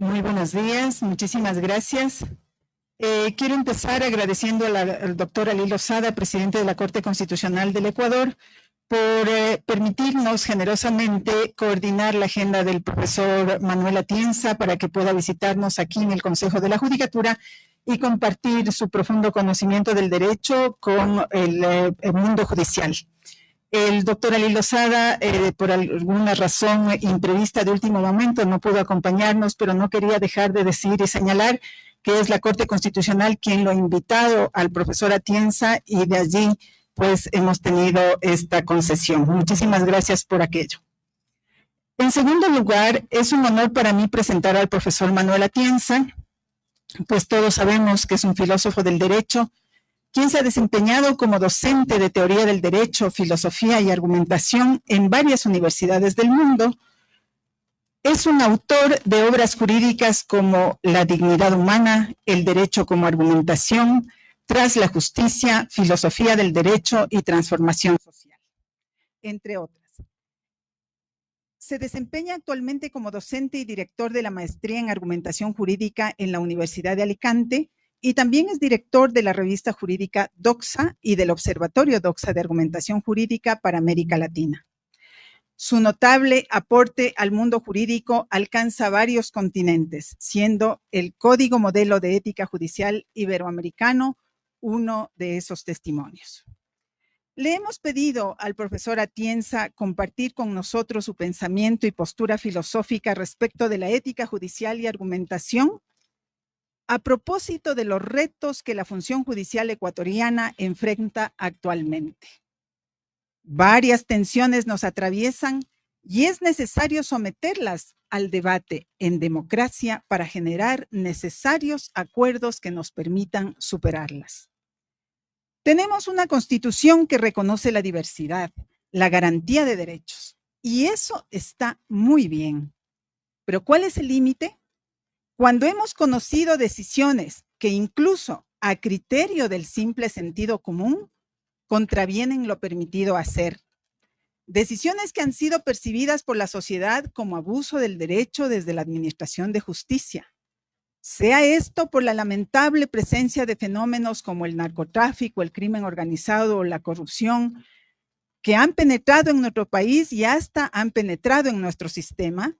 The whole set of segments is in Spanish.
Muy buenos días, muchísimas gracias. Quiero empezar agradeciendo al doctor Ali Lozada, presidente de la Corte Constitucional del Ecuador, por permitirnos generosamente coordinar la agenda del profesor Manuel Atienza para que pueda visitarnos aquí en el Consejo de la Judicatura y compartir su profundo conocimiento del derecho con el mundo judicial. El doctor Ali Lozada, por alguna razón imprevista de último momento, no pudo acompañarnos, pero no quería dejar de decir y señalar que es la Corte Constitucional quien lo ha invitado al profesor Atienza y de allí pues hemos tenido esta concesión. Muchísimas gracias por aquello. En segundo lugar, es un honor para mí presentar al profesor Manuel Atienza, pues todos sabemos que es un filósofo del derecho, quien se ha desempeñado como docente de teoría del derecho, filosofía y argumentación en varias universidades del mundo. Es un autor de obras jurídicas como La dignidad humana, El derecho como argumentación, Tras la justicia, Filosofía del derecho y transformación social, entre otras. Se desempeña actualmente como docente y director de la maestría en argumentación jurídica en la Universidad de Alicante, y también es director de la revista jurídica Doxa y del Observatorio Doxa de Argumentación Jurídica para América Latina. Su notable aporte al mundo jurídico alcanza varios continentes, siendo el Código Modelo de Ética Judicial Iberoamericano uno de esos testimonios. Le hemos pedido al profesor Atienza compartir con nosotros su pensamiento y postura filosófica respecto de la ética judicial y argumentación a propósito de los retos que la función judicial ecuatoriana enfrenta actualmente. Varias tensiones nos atraviesan y es necesario someterlas al debate en democracia para generar necesarios acuerdos que nos permitan superarlas. Tenemos una Constitución que reconoce la diversidad, la garantía de derechos, y eso está muy bien. Pero ¿cuál es el límite? Cuando hemos conocido decisiones que incluso a criterio del simple sentido común contravienen lo permitido hacer. Decisiones que han sido percibidas por la sociedad como abuso del derecho desde la administración de justicia. Sea esto por la lamentable presencia de fenómenos como el narcotráfico, el crimen organizado o la corrupción, que han penetrado en nuestro país y hasta han penetrado en nuestro sistema,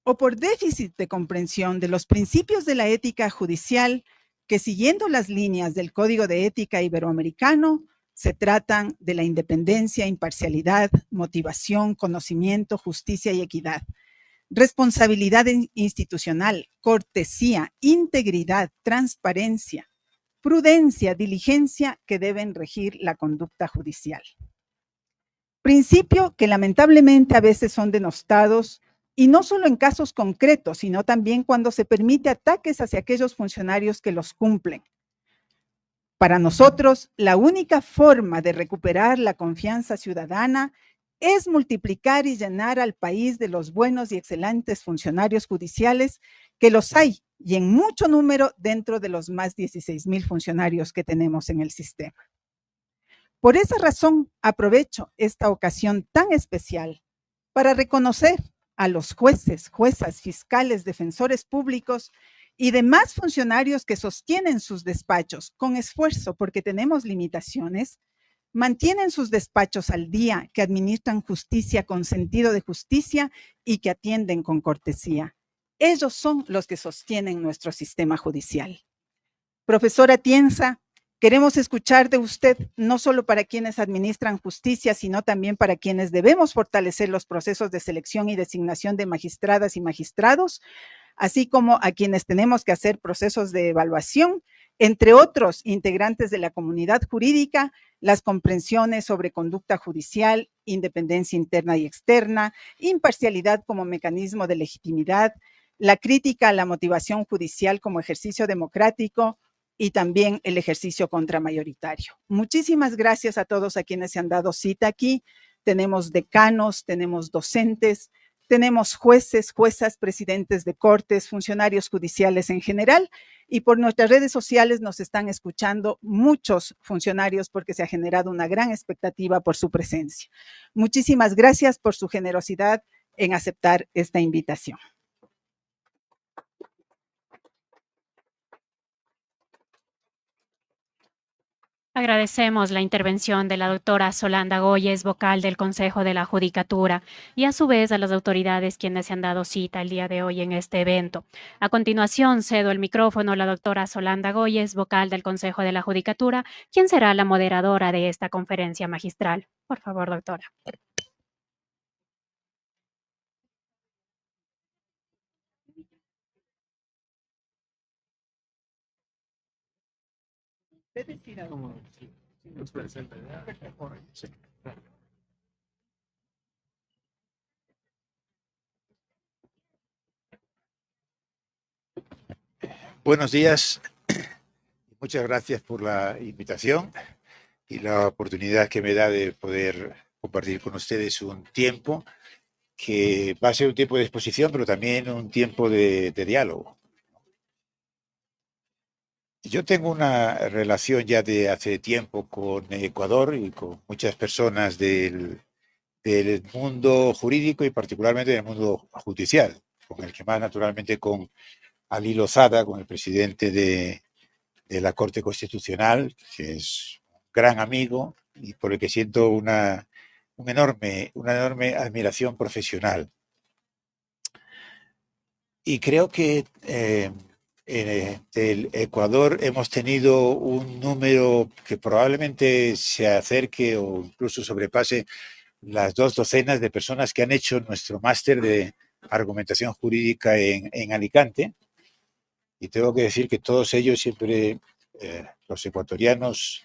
o por déficit de comprensión de los principios de la ética judicial que, siguiendo las líneas del Código de Ética Iberoamericano, se tratan de la independencia, imparcialidad, motivación, conocimiento, justicia y equidad, responsabilidad institucional, cortesía, integridad, transparencia, prudencia, diligencia que deben regir la conducta judicial. Principio que lamentablemente a veces son denostados, y no solo en casos concretos, sino también cuando se permite ataques hacia aquellos funcionarios que los cumplen. Para nosotros, la única forma de recuperar la confianza ciudadana es multiplicar y llenar al país de los buenos y excelentes funcionarios judiciales, que los hay, y en mucho número dentro de los más 16,000 funcionarios que tenemos en el sistema. Por esa razón, aprovecho esta ocasión tan especial para reconocer a los jueces, juezas, fiscales, defensores públicos y demás funcionarios que sostienen sus despachos con esfuerzo, porque tenemos limitaciones, mantienen sus despachos al día, que administran justicia con sentido de justicia y que atienden con cortesía. Ellos son los que sostienen nuestro sistema judicial. Profesor Atienza, queremos escuchar de usted, no solo para quienes administran justicia, sino también para quienes debemos fortalecer los procesos de selección y designación de magistradas y magistrados, así como a quienes tenemos que hacer procesos de evaluación, entre otros integrantes de la comunidad jurídica, las comprensiones sobre conducta judicial, independencia interna y externa, imparcialidad como mecanismo de legitimidad, la crítica a la motivación judicial como ejercicio democrático y también el ejercicio contramayoritario. Muchísimas gracias a todos a quienes se han dado cita aquí. Tenemos decanos, tenemos docentes, tenemos jueces, juezas, presidentes de cortes, funcionarios judiciales en general, y por nuestras redes sociales nos están escuchando muchos funcionarios porque se ha generado una gran expectativa por su presencia. Muchísimas gracias por su generosidad en aceptar esta invitación. Agradecemos la intervención de la doctora Solanda Goyes, vocal del Consejo de la Judicatura, y a su vez a las autoridades quienes se han dado cita el día de hoy en este evento. A continuación, cedo el micrófono a la doctora Solanda Goyes, vocal del Consejo de la Judicatura, quien será la moderadora de esta conferencia magistral. Por favor, doctora. Buenos días. Muchas gracias por la invitación y la oportunidad que me da de poder compartir con ustedes un tiempo que va a ser un tiempo de exposición, pero también un tiempo de diálogo. Yo tengo una relación ya de hace tiempo con Ecuador y con muchas personas del mundo jurídico y particularmente del mundo judicial, con el que más naturalmente con Ali Lozada, con el presidente de la Corte Constitucional, que es un gran amigo y por el que siento una enorme admiración profesional. Y creo que del Ecuador hemos tenido un número que probablemente se acerque o incluso sobrepase las 2 docenas de personas que han hecho nuestro máster de argumentación jurídica en Alicante. Y tengo que decir que todos ellos siempre, los ecuatorianos,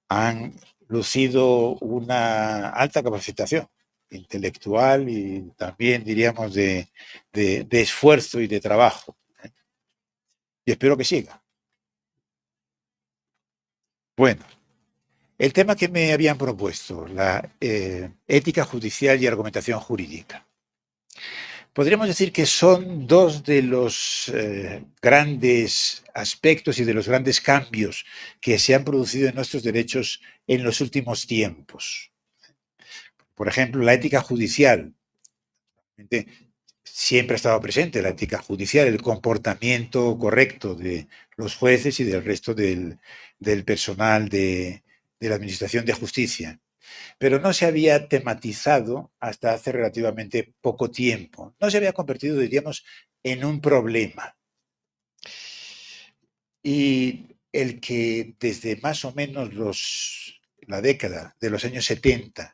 han lucido una alta capacitación intelectual y también, diríamos, de esfuerzo y de trabajo. Y espero que siga. Bueno, el tema que me habían propuesto, la ética judicial y argumentación jurídica. Podríamos decir que son dos de los grandes aspectos y de los grandes cambios que se han producido en nuestros derechos en los últimos tiempos. Por ejemplo, la ética judicial. Siempre ha estado presente la ética judicial, el comportamiento correcto de los jueces y del resto del personal de la Administración de Justicia. Pero no se había tematizado hasta hace relativamente poco tiempo. No se había convertido, diríamos, en un problema. Y el que desde más o menos la década de los años 70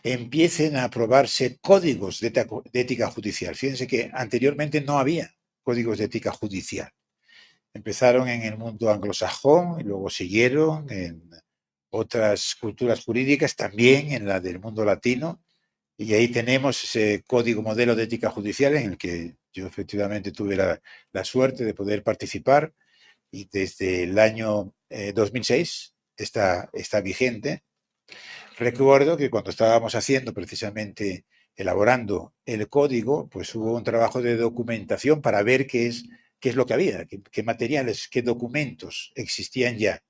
empiecen a aprobarse códigos de ética judicial. Fíjense que anteriormente no había códigos de ética judicial. Empezaron en el mundo anglosajón y luego siguieron en otras culturas jurídicas, también en la del mundo latino, y ahí tenemos ese código modelo de ética judicial en el que yo efectivamente tuve la suerte de poder participar y desde el año 2006 está vigente. Recuerdo que cuando estábamos haciendo precisamente, elaborando el código, pues hubo un trabajo de documentación para ver qué es lo que había, qué materiales, qué documentos existían ya.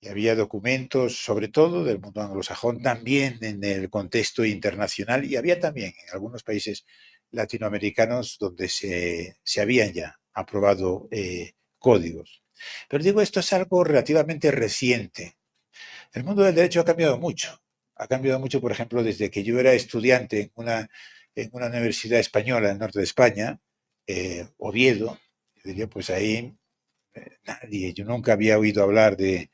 Y había documentos, sobre todo del mundo anglosajón, también en el contexto internacional, y había también en algunos países latinoamericanos donde se habían ya aprobado códigos. Pero digo, esto es algo relativamente reciente. El mundo del derecho ha cambiado mucho. Ha cambiado mucho, por ejemplo, desde que yo era estudiante en una universidad española en el norte de España, Oviedo. Diría, pues ahí nadie, yo nunca había oído hablar de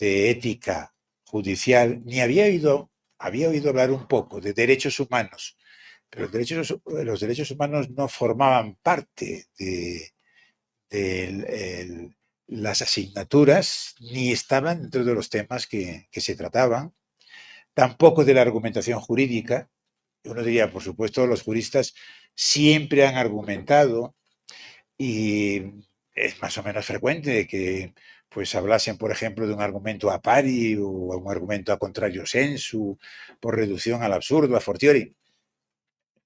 ética judicial, ni había oído hablar un poco de derechos humanos, pero los derechos humanos no formaban parte de las asignaturas, ni estaban dentro de los temas que se trataban, tampoco de la argumentación jurídica. Uno diría, por supuesto, los juristas siempre han argumentado y es más o menos frecuente que pues hablasen, por ejemplo, de un argumento a pari o un argumento a contrario sensu, por reducción al absurdo, a fortiori.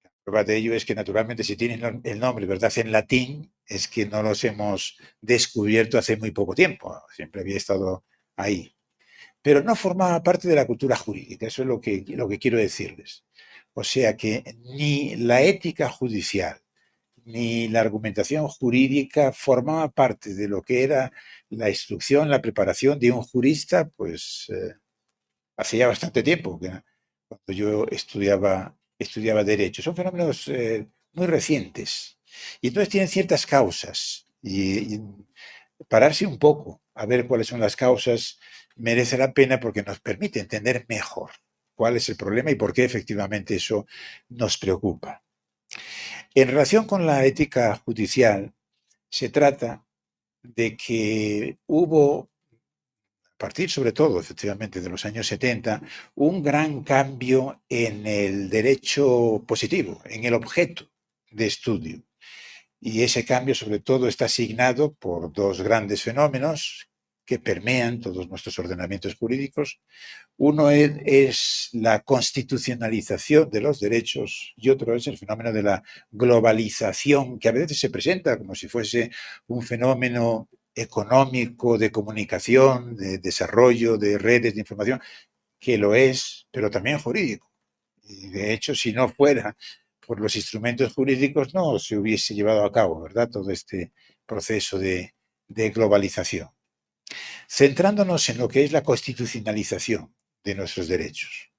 La prueba de ello es que, naturalmente, si tienen el nombre, ¿verdad?, en latín, es que no los hemos descubierto hace muy poco tiempo. Siempre había estado ahí. Pero no formaba parte de la cultura jurídica, eso es lo que quiero decirles. O sea que ni la ética judicial ni la argumentación jurídica formaba parte de lo que era la instrucción, la preparación de un jurista, pues hacía bastante tiempo, cuando yo estudiaba Derecho. Son fenómenos muy recientes. Y entonces tienen ciertas causas. Y pararse un poco a ver cuáles son las causas merece la pena porque nos permite entender mejor cuál es el problema y por qué efectivamente eso nos preocupa. En relación con la ética judicial, se trata de que hubo, a partir sobre todo, efectivamente, de los años 70, un gran cambio en el derecho positivo, en el objeto de estudio. Y ese cambio, sobre todo, está asignado por dos grandes fenómenos que permean todos nuestros ordenamientos jurídicos. Uno es la constitucionalización de los derechos y otro es el fenómeno de la globalización, que a veces se presenta como si fuese un fenómeno económico, de comunicación, de desarrollo, de redes de información, que lo es, pero también jurídico. Y de hecho, si no fuera por los instrumentos jurídicos, no se hubiese llevado a cabo, ¿verdad?, todo este proceso de globalización. Centrándonos en lo que es la constitucionalización de nuestros derechos,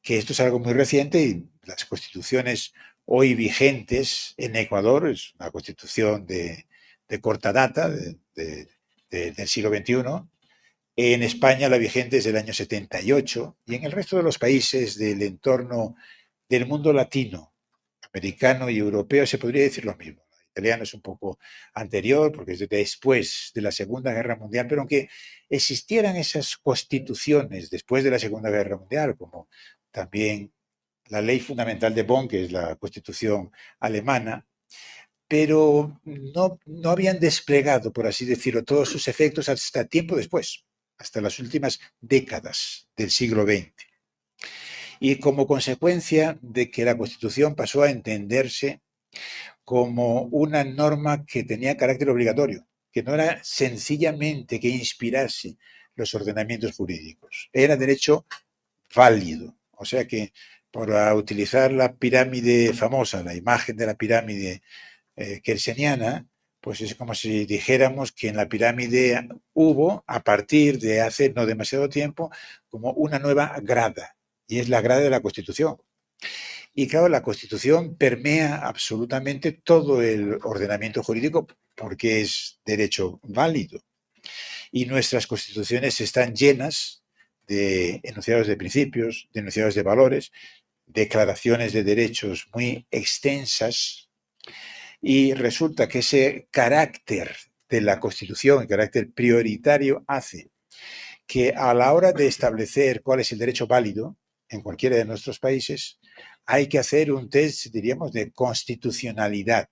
que esto es algo muy reciente y las constituciones hoy vigentes en Ecuador, es una constitución de corta data, del siglo XXI. En España la vigente es del año 78 y en el resto de los países del entorno del mundo latino, americano y europeo se podría decir lo mismo. El italiano es un poco anterior porque es después de la Segunda Guerra Mundial, pero aunque existieran esas constituciones después de la Segunda Guerra Mundial, como también la Ley Fundamental de Bonn, que es la Constitución alemana, pero no habían desplegado, por así decirlo, todos sus efectos hasta tiempo después, hasta las últimas décadas del siglo XX. Y como consecuencia de que la Constitución pasó a entenderse como una norma que tenía carácter obligatorio, que no era sencillamente que inspirase los ordenamientos jurídicos, era derecho válido. O sea que, para utilizar la pirámide famosa, la imagen de la pirámide kelseniana, pues es como si dijéramos que en la pirámide hubo, a partir de hace no demasiado tiempo, como una nueva grada, y es la grada de la Constitución. Y claro, la Constitución permea absolutamente todo el ordenamiento jurídico porque es derecho válido. Y nuestras constituciones están llenas de enunciados de principios, de enunciados de valores, declaraciones de derechos muy extensas, y resulta que ese carácter de la Constitución, el carácter prioritario, hace que a la hora de establecer cuál es el derecho válido en cualquiera de nuestros países, hay que hacer un test, diríamos, de constitucionalidad.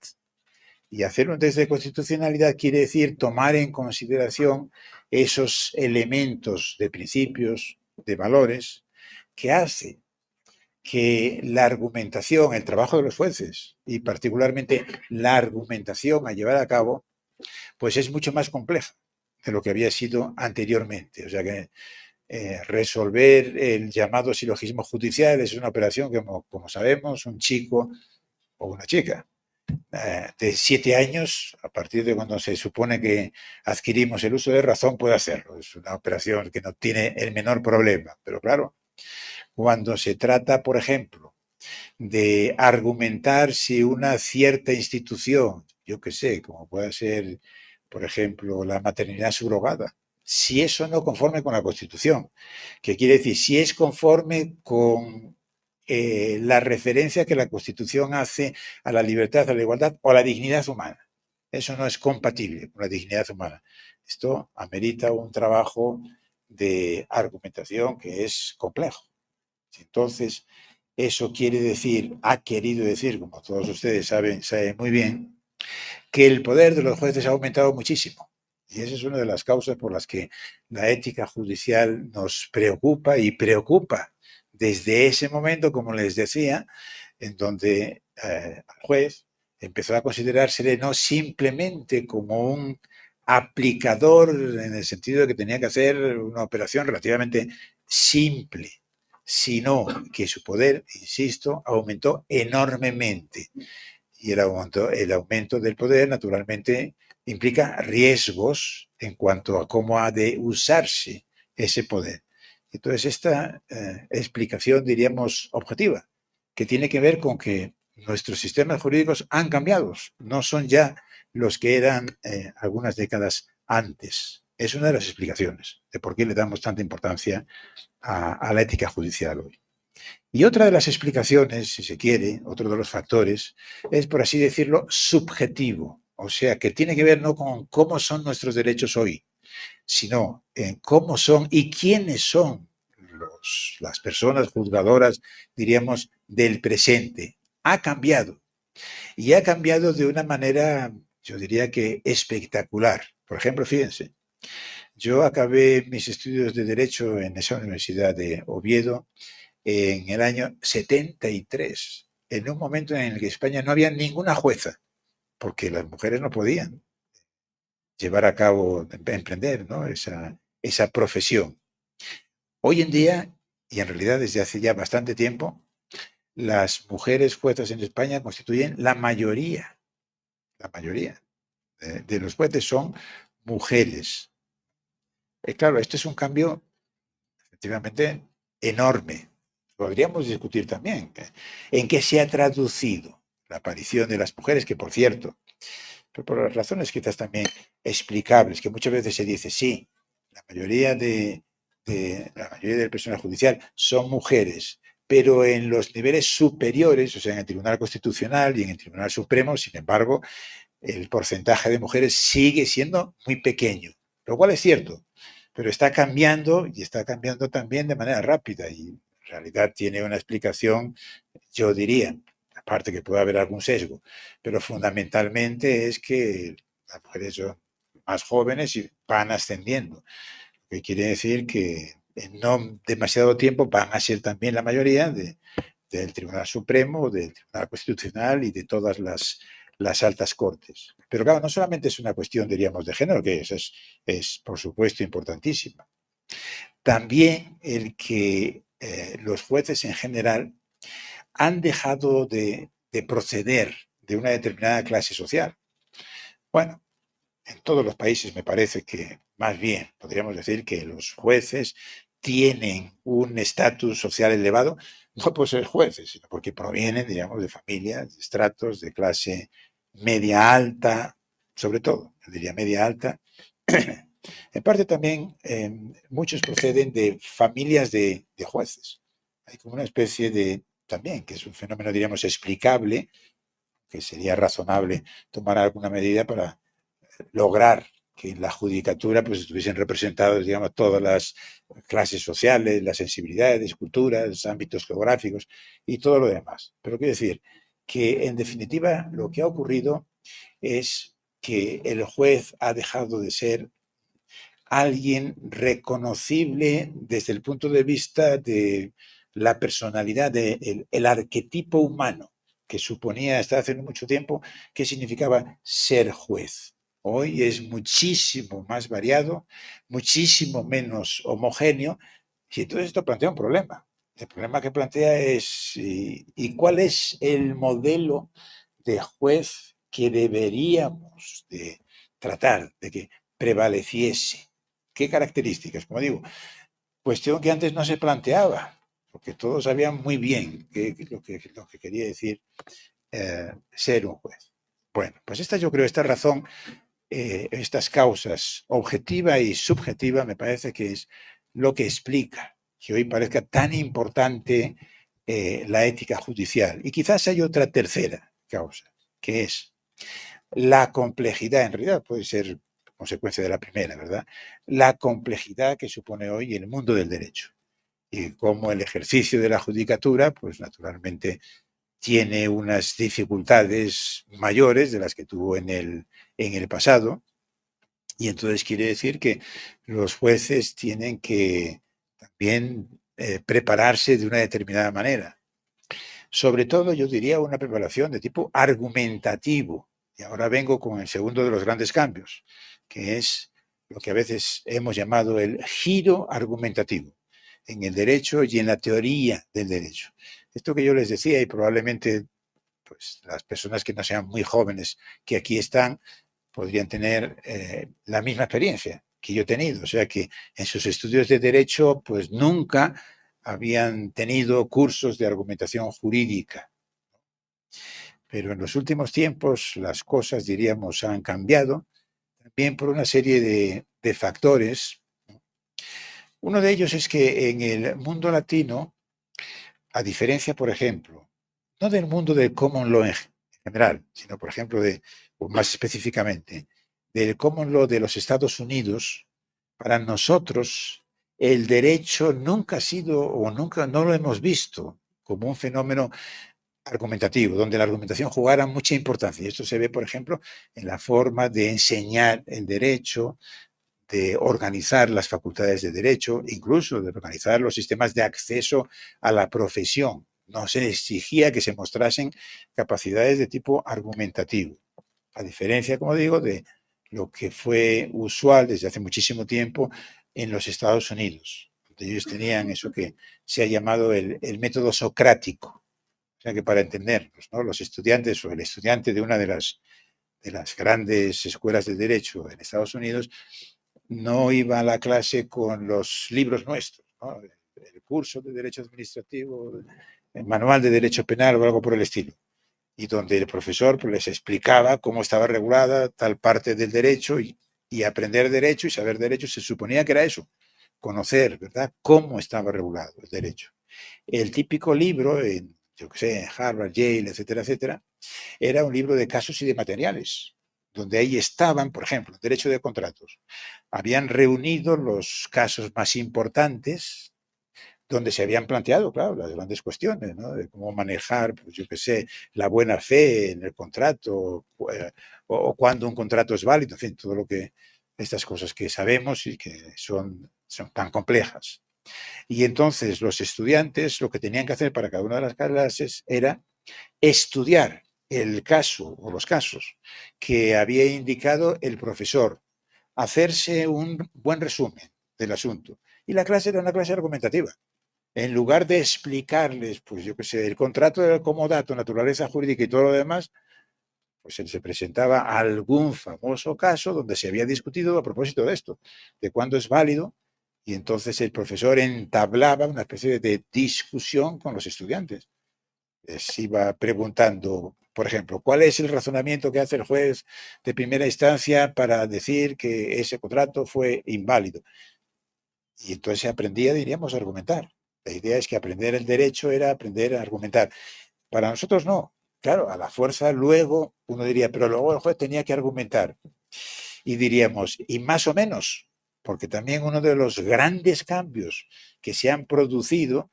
Y hacer un test de constitucionalidad quiere decir tomar en consideración esos elementos de principios, de valores, que hace que la argumentación, el trabajo de los jueces y particularmente la argumentación a llevar a cabo, pues es mucho más compleja de lo que había sido anteriormente. O sea que resolver el llamado silogismo judicial es una operación que, como sabemos, un chico o una chica de 7 años, a partir de cuando se supone que adquirimos el uso de razón, puede hacerlo. Es una operación que no tiene el menor problema. Pero claro, cuando se trata, por ejemplo, de argumentar si una cierta institución, yo qué sé, como puede ser, por ejemplo, la maternidad subrogada, si eso no conforme con la Constitución, que quiere decir, si es conforme con la referencia que la Constitución hace a la libertad, a la igualdad o a la dignidad humana. Eso no es compatible con la dignidad humana. Esto amerita un trabajo de argumentación que es complejo. Entonces, eso quiere decir, ha querido decir, como todos ustedes saben muy bien, que el poder de los jueces ha aumentado muchísimo. Y esa es una de las causas por las que la ética judicial nos preocupa y preocupa desde ese momento, como les decía, en donde el juez empezó a considerársele no simplemente como un aplicador en el sentido de que tenía que hacer una operación relativamente simple, sino que su poder, insisto, aumentó enormemente. y el aumento del poder, naturalmente, implica riesgos en cuanto a cómo ha de usarse ese poder. Entonces, esta explicación, diríamos, objetiva, que tiene que ver con que nuestros sistemas jurídicos han cambiado, no son ya los que eran algunas décadas antes. Es una de las explicaciones de por qué le damos tanta importancia a la ética judicial hoy. Y otra de las explicaciones, si se quiere, otro de los factores, es, por así decirlo, subjetivo. O sea, que tiene que ver no con cómo son nuestros derechos hoy, sino en cómo son y quiénes son las personas juzgadoras, diríamos, del presente. Ha cambiado. Y ha cambiado de una manera, yo diría que espectacular. Por ejemplo, fíjense, yo acabé mis estudios de Derecho en esa Universidad de Oviedo en el año 73, en un momento en el que España no había ninguna jueza, porque las mujeres no podían llevar a cabo, emprender, ¿no?, esa profesión. Hoy en día, y en realidad desde hace ya bastante tiempo, las mujeres juezas en España constituyen la mayoría de los jueces son mujeres. Claro, esto es un cambio efectivamente enorme. Podríamos discutir también en qué se ha traducido la aparición de las mujeres, que por cierto, pero por las razones quizás también explicables, que muchas veces se dice, sí, la mayoría del personal judicial son mujeres, pero en los niveles superiores, o sea, en el Tribunal Constitucional y en el Tribunal Supremo, sin embargo, el porcentaje de mujeres sigue siendo muy pequeño, lo cual es cierto, pero está cambiando y está cambiando también de manera rápida y en realidad tiene una explicación, yo diría, aparte que puede haber algún sesgo, pero fundamentalmente es que las mujeres son más jóvenes y van ascendiendo, lo que quiere decir que en no demasiado tiempo van a ser también la mayoría del Tribunal Supremo, del Tribunal Constitucional y de todas las altas cortes. Pero claro, no solamente es una cuestión, diríamos, de género, que es por supuesto importantísima. También el que los jueces en general han dejado de proceder de una determinada clase social. Bueno, en todos los países me parece que más bien podríamos decir que los jueces tienen un estatus social elevado, no por ser jueces, sino porque provienen, digamos, de familias, de estratos de clase media alta, sobre todo, yo diría media alta. En parte también muchos proceden de familias de jueces. Hay como una especie de, también, que es un fenómeno, diríamos, explicable, que sería razonable tomar alguna medida para lograr que en la judicatura pues estuviesen representados, digamos, todas las clases sociales, las sensibilidades, culturas, ámbitos geográficos y todo lo demás. Pero quiero decir que, en definitiva, lo que ha ocurrido es que el juez ha dejado de ser alguien reconocible desde el punto de vista de la personalidad, el arquetipo humano que suponía hasta hace mucho tiempo que significaba ser juez. Hoy es muchísimo más variado, muchísimo menos homogéneo, y entonces esto plantea un problema. El problema que plantea es, ¿y cuál es el modelo de juez que deberíamos de tratar de que prevaleciese? ¿Qué características? Como digo, cuestión que antes no se planteaba, porque todos sabían muy bien lo que quería decir ser un juez. Bueno, pues esta razón, estas causas objetiva y subjetiva, me parece que es lo que explica que hoy parezca tan importante la ética judicial. Y quizás hay otra tercera causa, que es la complejidad, en realidad puede ser consecuencia de la primera, ¿verdad? La complejidad que supone hoy el mundo del derecho y cómo el ejercicio de la judicatura, pues naturalmente tiene unas dificultades mayores de las que tuvo en el pasado, y entonces quiere decir que los jueces tienen que también prepararse de una determinada manera. Sobre todo, yo diría, una preparación de tipo argumentativo. Y ahora vengo con el segundo de los grandes cambios, que es lo que a veces hemos llamado el giro argumentativo en el derecho y en la teoría del derecho. Esto que yo les decía, y probablemente pues las personas que no sean muy jóvenes que aquí están podrían tener la misma experiencia que yo he tenido. O sea que en sus estudios de Derecho, pues nunca habían tenido cursos de argumentación jurídica. Pero en los últimos tiempos las cosas, diríamos, han cambiado, también por una serie de factores. Uno de ellos es que en el mundo latino, a diferencia, por ejemplo, no del mundo del common law en general, sino, por ejemplo, o más específicamente, del common law de los Estados Unidos, para nosotros el derecho nunca ha sido o nunca no lo hemos visto como un fenómeno argumentativo, donde la argumentación jugara mucha importancia. Y esto se ve, por ejemplo, en la forma de enseñar el derecho, de organizar las facultades de derecho, incluso de organizar los sistemas de acceso a la profesión. No se exigía que se mostrasen capacidades de tipo argumentativo, a diferencia, como digo, de lo que fue usual desde hace muchísimo tiempo en los Estados Unidos, donde ellos tenían eso que se ha llamado el método socrático. O sea que para entendernos, ¿no? Los estudiantes o el estudiante de una de las grandes escuelas de derecho en Estados Unidos no iba a la clase con los libros nuestros, ¿no? El curso de Derecho Administrativo, el manual de Derecho Penal o algo por el estilo, y donde el profesor pues, les explicaba cómo estaba regulada tal parte del derecho y aprender derecho y saber derecho se suponía que era eso, conocer, ¿verdad?, cómo estaba regulado el derecho. El típico libro, yo qué sé, en Harvard, Yale, etcétera, etcétera, era un libro de casos y de materiales, donde ahí estaban, por ejemplo, el derecho de contratos. Habían reunido los casos más importantes donde se habían planteado, claro, las grandes cuestiones, ¿no? De cómo manejar, pues yo qué sé, la buena fe en el contrato, o cuándo un contrato es válido, en fin, todo lo que, estas cosas que sabemos y que son tan complejas. Y entonces los estudiantes lo que tenían que hacer para cada una de las clases era estudiar el caso o los casos que había indicado el profesor, hacerse un buen resumen del asunto. Y la clase era una clase argumentativa. En lugar de explicarles, pues yo qué sé, el contrato era comodato, naturaleza jurídica y todo lo demás, pues se presentaba algún famoso caso donde se había discutido a propósito de esto, de cuándo es válido, y entonces el profesor entablaba una especie de discusión con los estudiantes. Les iba preguntando, por ejemplo, ¿cuál es el razonamiento que hace el juez de primera instancia para decir que ese contrato fue inválido? Y entonces se aprendía, diríamos, a argumentar. La idea es que aprender el derecho era aprender a argumentar. Para nosotros no. Claro, a la fuerza luego uno diría, pero luego el juez tenía que argumentar. Y diríamos, y más o menos, porque también uno de los grandes cambios que se han producido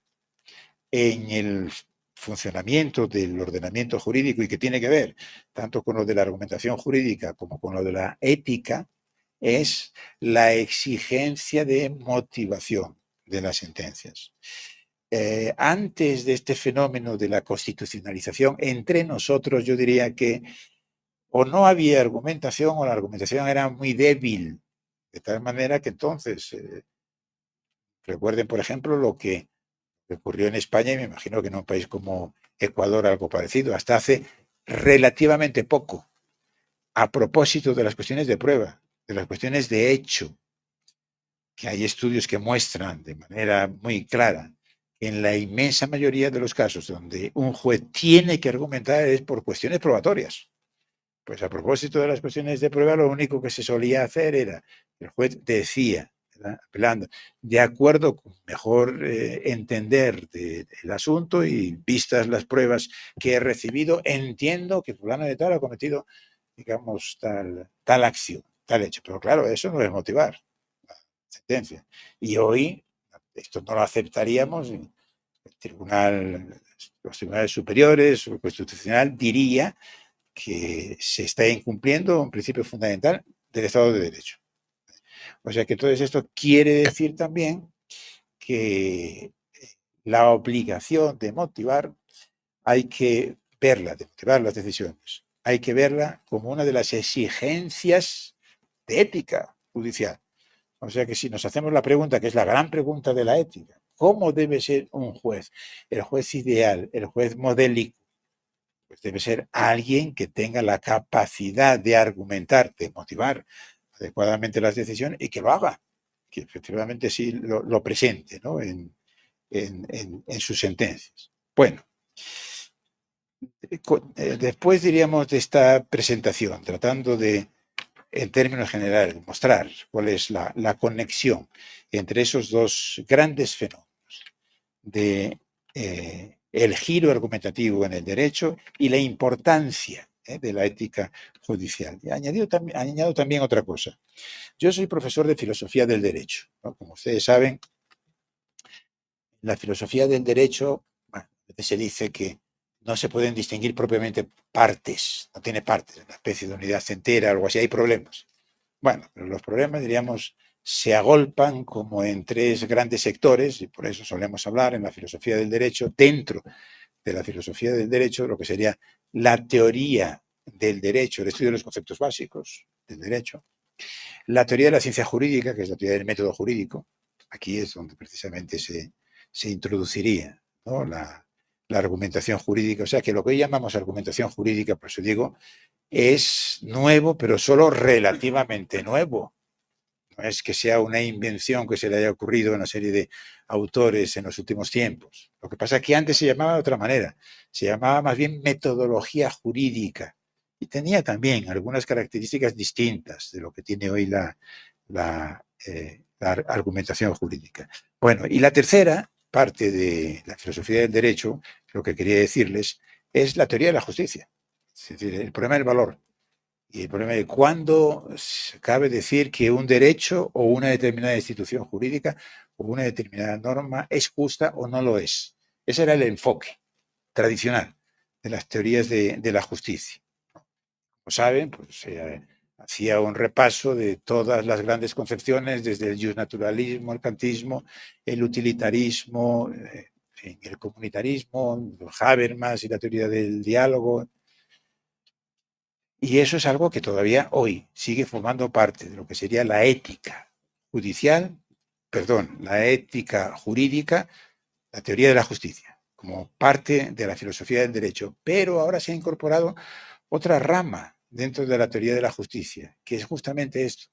en el funcionamiento del ordenamiento jurídico y que tiene que ver tanto con lo de la argumentación jurídica como con lo de la ética, es la exigencia de motivación de las sentencias. Antes de este fenómeno de la constitucionalización, entre nosotros yo diría que o no había argumentación o la argumentación era muy débil, de tal manera que entonces, recuerden por ejemplo lo que ocurrió en España y me imagino que en un país como Ecuador algo parecido, hasta hace relativamente poco, a propósito de las cuestiones de prueba, de las cuestiones de hecho, que hay estudios que muestran de manera muy clara que en la inmensa mayoría de los casos donde un juez tiene que argumentar es por cuestiones probatorias. Pues a propósito de las cuestiones de prueba, lo único que se solía hacer era, el juez decía, ¿verdad?, apelando, de acuerdo con mejor entender del asunto y vistas las pruebas que he recibido, entiendo que fulano de tal ha cometido, digamos, tal acción, tal hecho. Pero claro, eso no es motivar la sentencia. Y hoy esto no lo aceptaríamos. El tribunal, los tribunales superiores o el constitucional diría que se está incumpliendo un principio fundamental del Estado de Derecho. O sea que todo esto quiere decir también que la obligación de motivar hay que verla, de motivar las decisiones, hay que verla como una de las exigencias de ética judicial. O sea que si nos hacemos la pregunta, que es la gran pregunta de la ética, ¿cómo debe ser un juez? El juez ideal, el juez modélico, Pues debe ser alguien que tenga la capacidad de argumentar, de motivar adecuadamente las decisiones y que lo haga, que efectivamente sí lo presente, ¿no? en sus sentencias. Bueno, después diríamos de esta presentación, tratando de, en términos generales, mostrar cuál es la conexión entre esos dos grandes fenómenos de el giro argumentativo en el derecho y la importancia de la ética judicial. Y añado también otra cosa. Yo soy profesor de filosofía del derecho, ¿no? Como ustedes saben, la filosofía del derecho, bueno, a veces se dice que no se pueden distinguir propiamente partes, no tiene partes, una especie de unidad entera, algo así, hay problemas. Bueno, pero los problemas, diríamos, se agolpan como en tres grandes sectores, y por eso solemos hablar en la filosofía del derecho, dentro de la filosofía del derecho, lo que sería la teoría del derecho, el estudio de los conceptos básicos del derecho, la teoría de la ciencia jurídica, que es la teoría del método jurídico. Aquí es donde precisamente se introduciría, ¿no? la argumentación jurídica. O sea que lo que hoy llamamos argumentación jurídica, por eso digo, es nuevo, pero solo relativamente nuevo. No es que sea una invención que se le haya ocurrido a una serie de autores en los últimos tiempos. Lo que pasa es que antes se llamaba de otra manera. Se llamaba más bien metodología jurídica. Y tenía también algunas características distintas de lo que tiene hoy la argumentación jurídica. Bueno, y la tercera parte de la filosofía del derecho, lo que quería decirles, es la teoría de la justicia. Es decir, el problema del valor. Y el problema es cuándo cabe decir que un derecho o una determinada institución jurídica o una determinada norma es justa o no lo es. Ese era el enfoque tradicional de las teorías de la justicia. Como saben, pues se hacía un repaso de todas las grandes concepciones, desde el justnaturalismo, el kantismo, el utilitarismo, el comunitarismo, los Habermas y la teoría del diálogo. Y eso es algo que todavía hoy sigue formando parte de lo que sería la ética judicial, la ética jurídica, la teoría de la justicia, como parte de la filosofía del derecho. Pero ahora se ha incorporado otra rama dentro de la teoría de la justicia, que es justamente esto,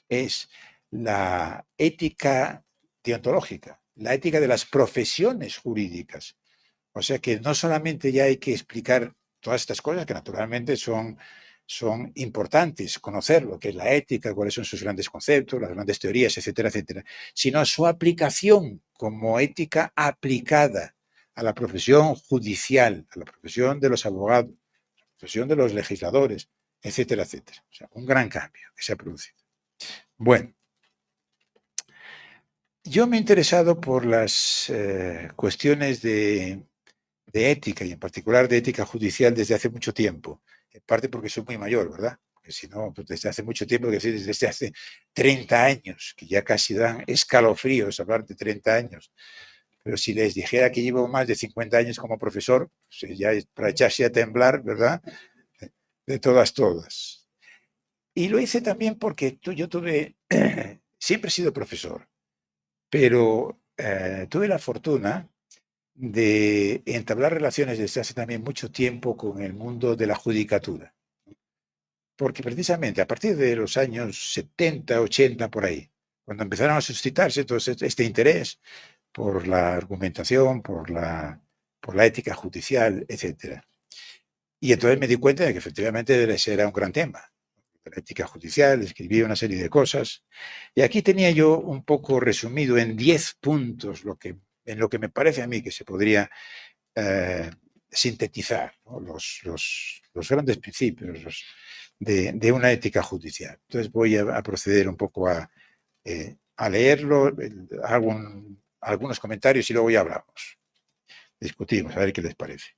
es la ética deontológica, la ética de las profesiones jurídicas. O sea que no solamente ya hay que explicar todas estas cosas, que naturalmente son importantes, conocer lo que es la ética, cuáles son sus grandes conceptos, las grandes teorías, etcétera, etcétera, sino su aplicación como ética aplicada a la profesión judicial, a la profesión de los abogados, a la profesión de los legisladores, etcétera, etcétera. O sea, un gran cambio que se ha producido. Bueno, yo me he interesado por las cuestiones de ética y en particular de ética judicial desde hace mucho tiempo, en parte porque soy muy mayor, ¿verdad? Porque si no, pues desde hace mucho tiempo, es decir, desde hace 30 años, que ya casi dan escalofríos hablar de 30 años. Pero si les dijera que llevo más de 50 años como profesor, pues ya es para echarse a temblar, ¿verdad? De todas. Y lo hice también porque yo siempre he sido profesor, pero tuve la fortuna de entablar relaciones desde hace también mucho tiempo con el mundo de la judicatura. Porque precisamente a partir de los años 70, 80, por ahí, cuando empezaron a suscitarse todo este interés por la argumentación, por la ética judicial, etc. Y entonces me di cuenta de que efectivamente ese era un gran tema. La ética judicial, escribí una serie de cosas. Y aquí tenía yo un poco resumido en 10 puntos en lo que me parece a mí que se podría sintetizar, ¿no? los grandes principios de una ética judicial. Entonces voy a proceder un poco a leerlo, hago algunos comentarios y luego ya hablamos. Discutimos, a ver qué les parece.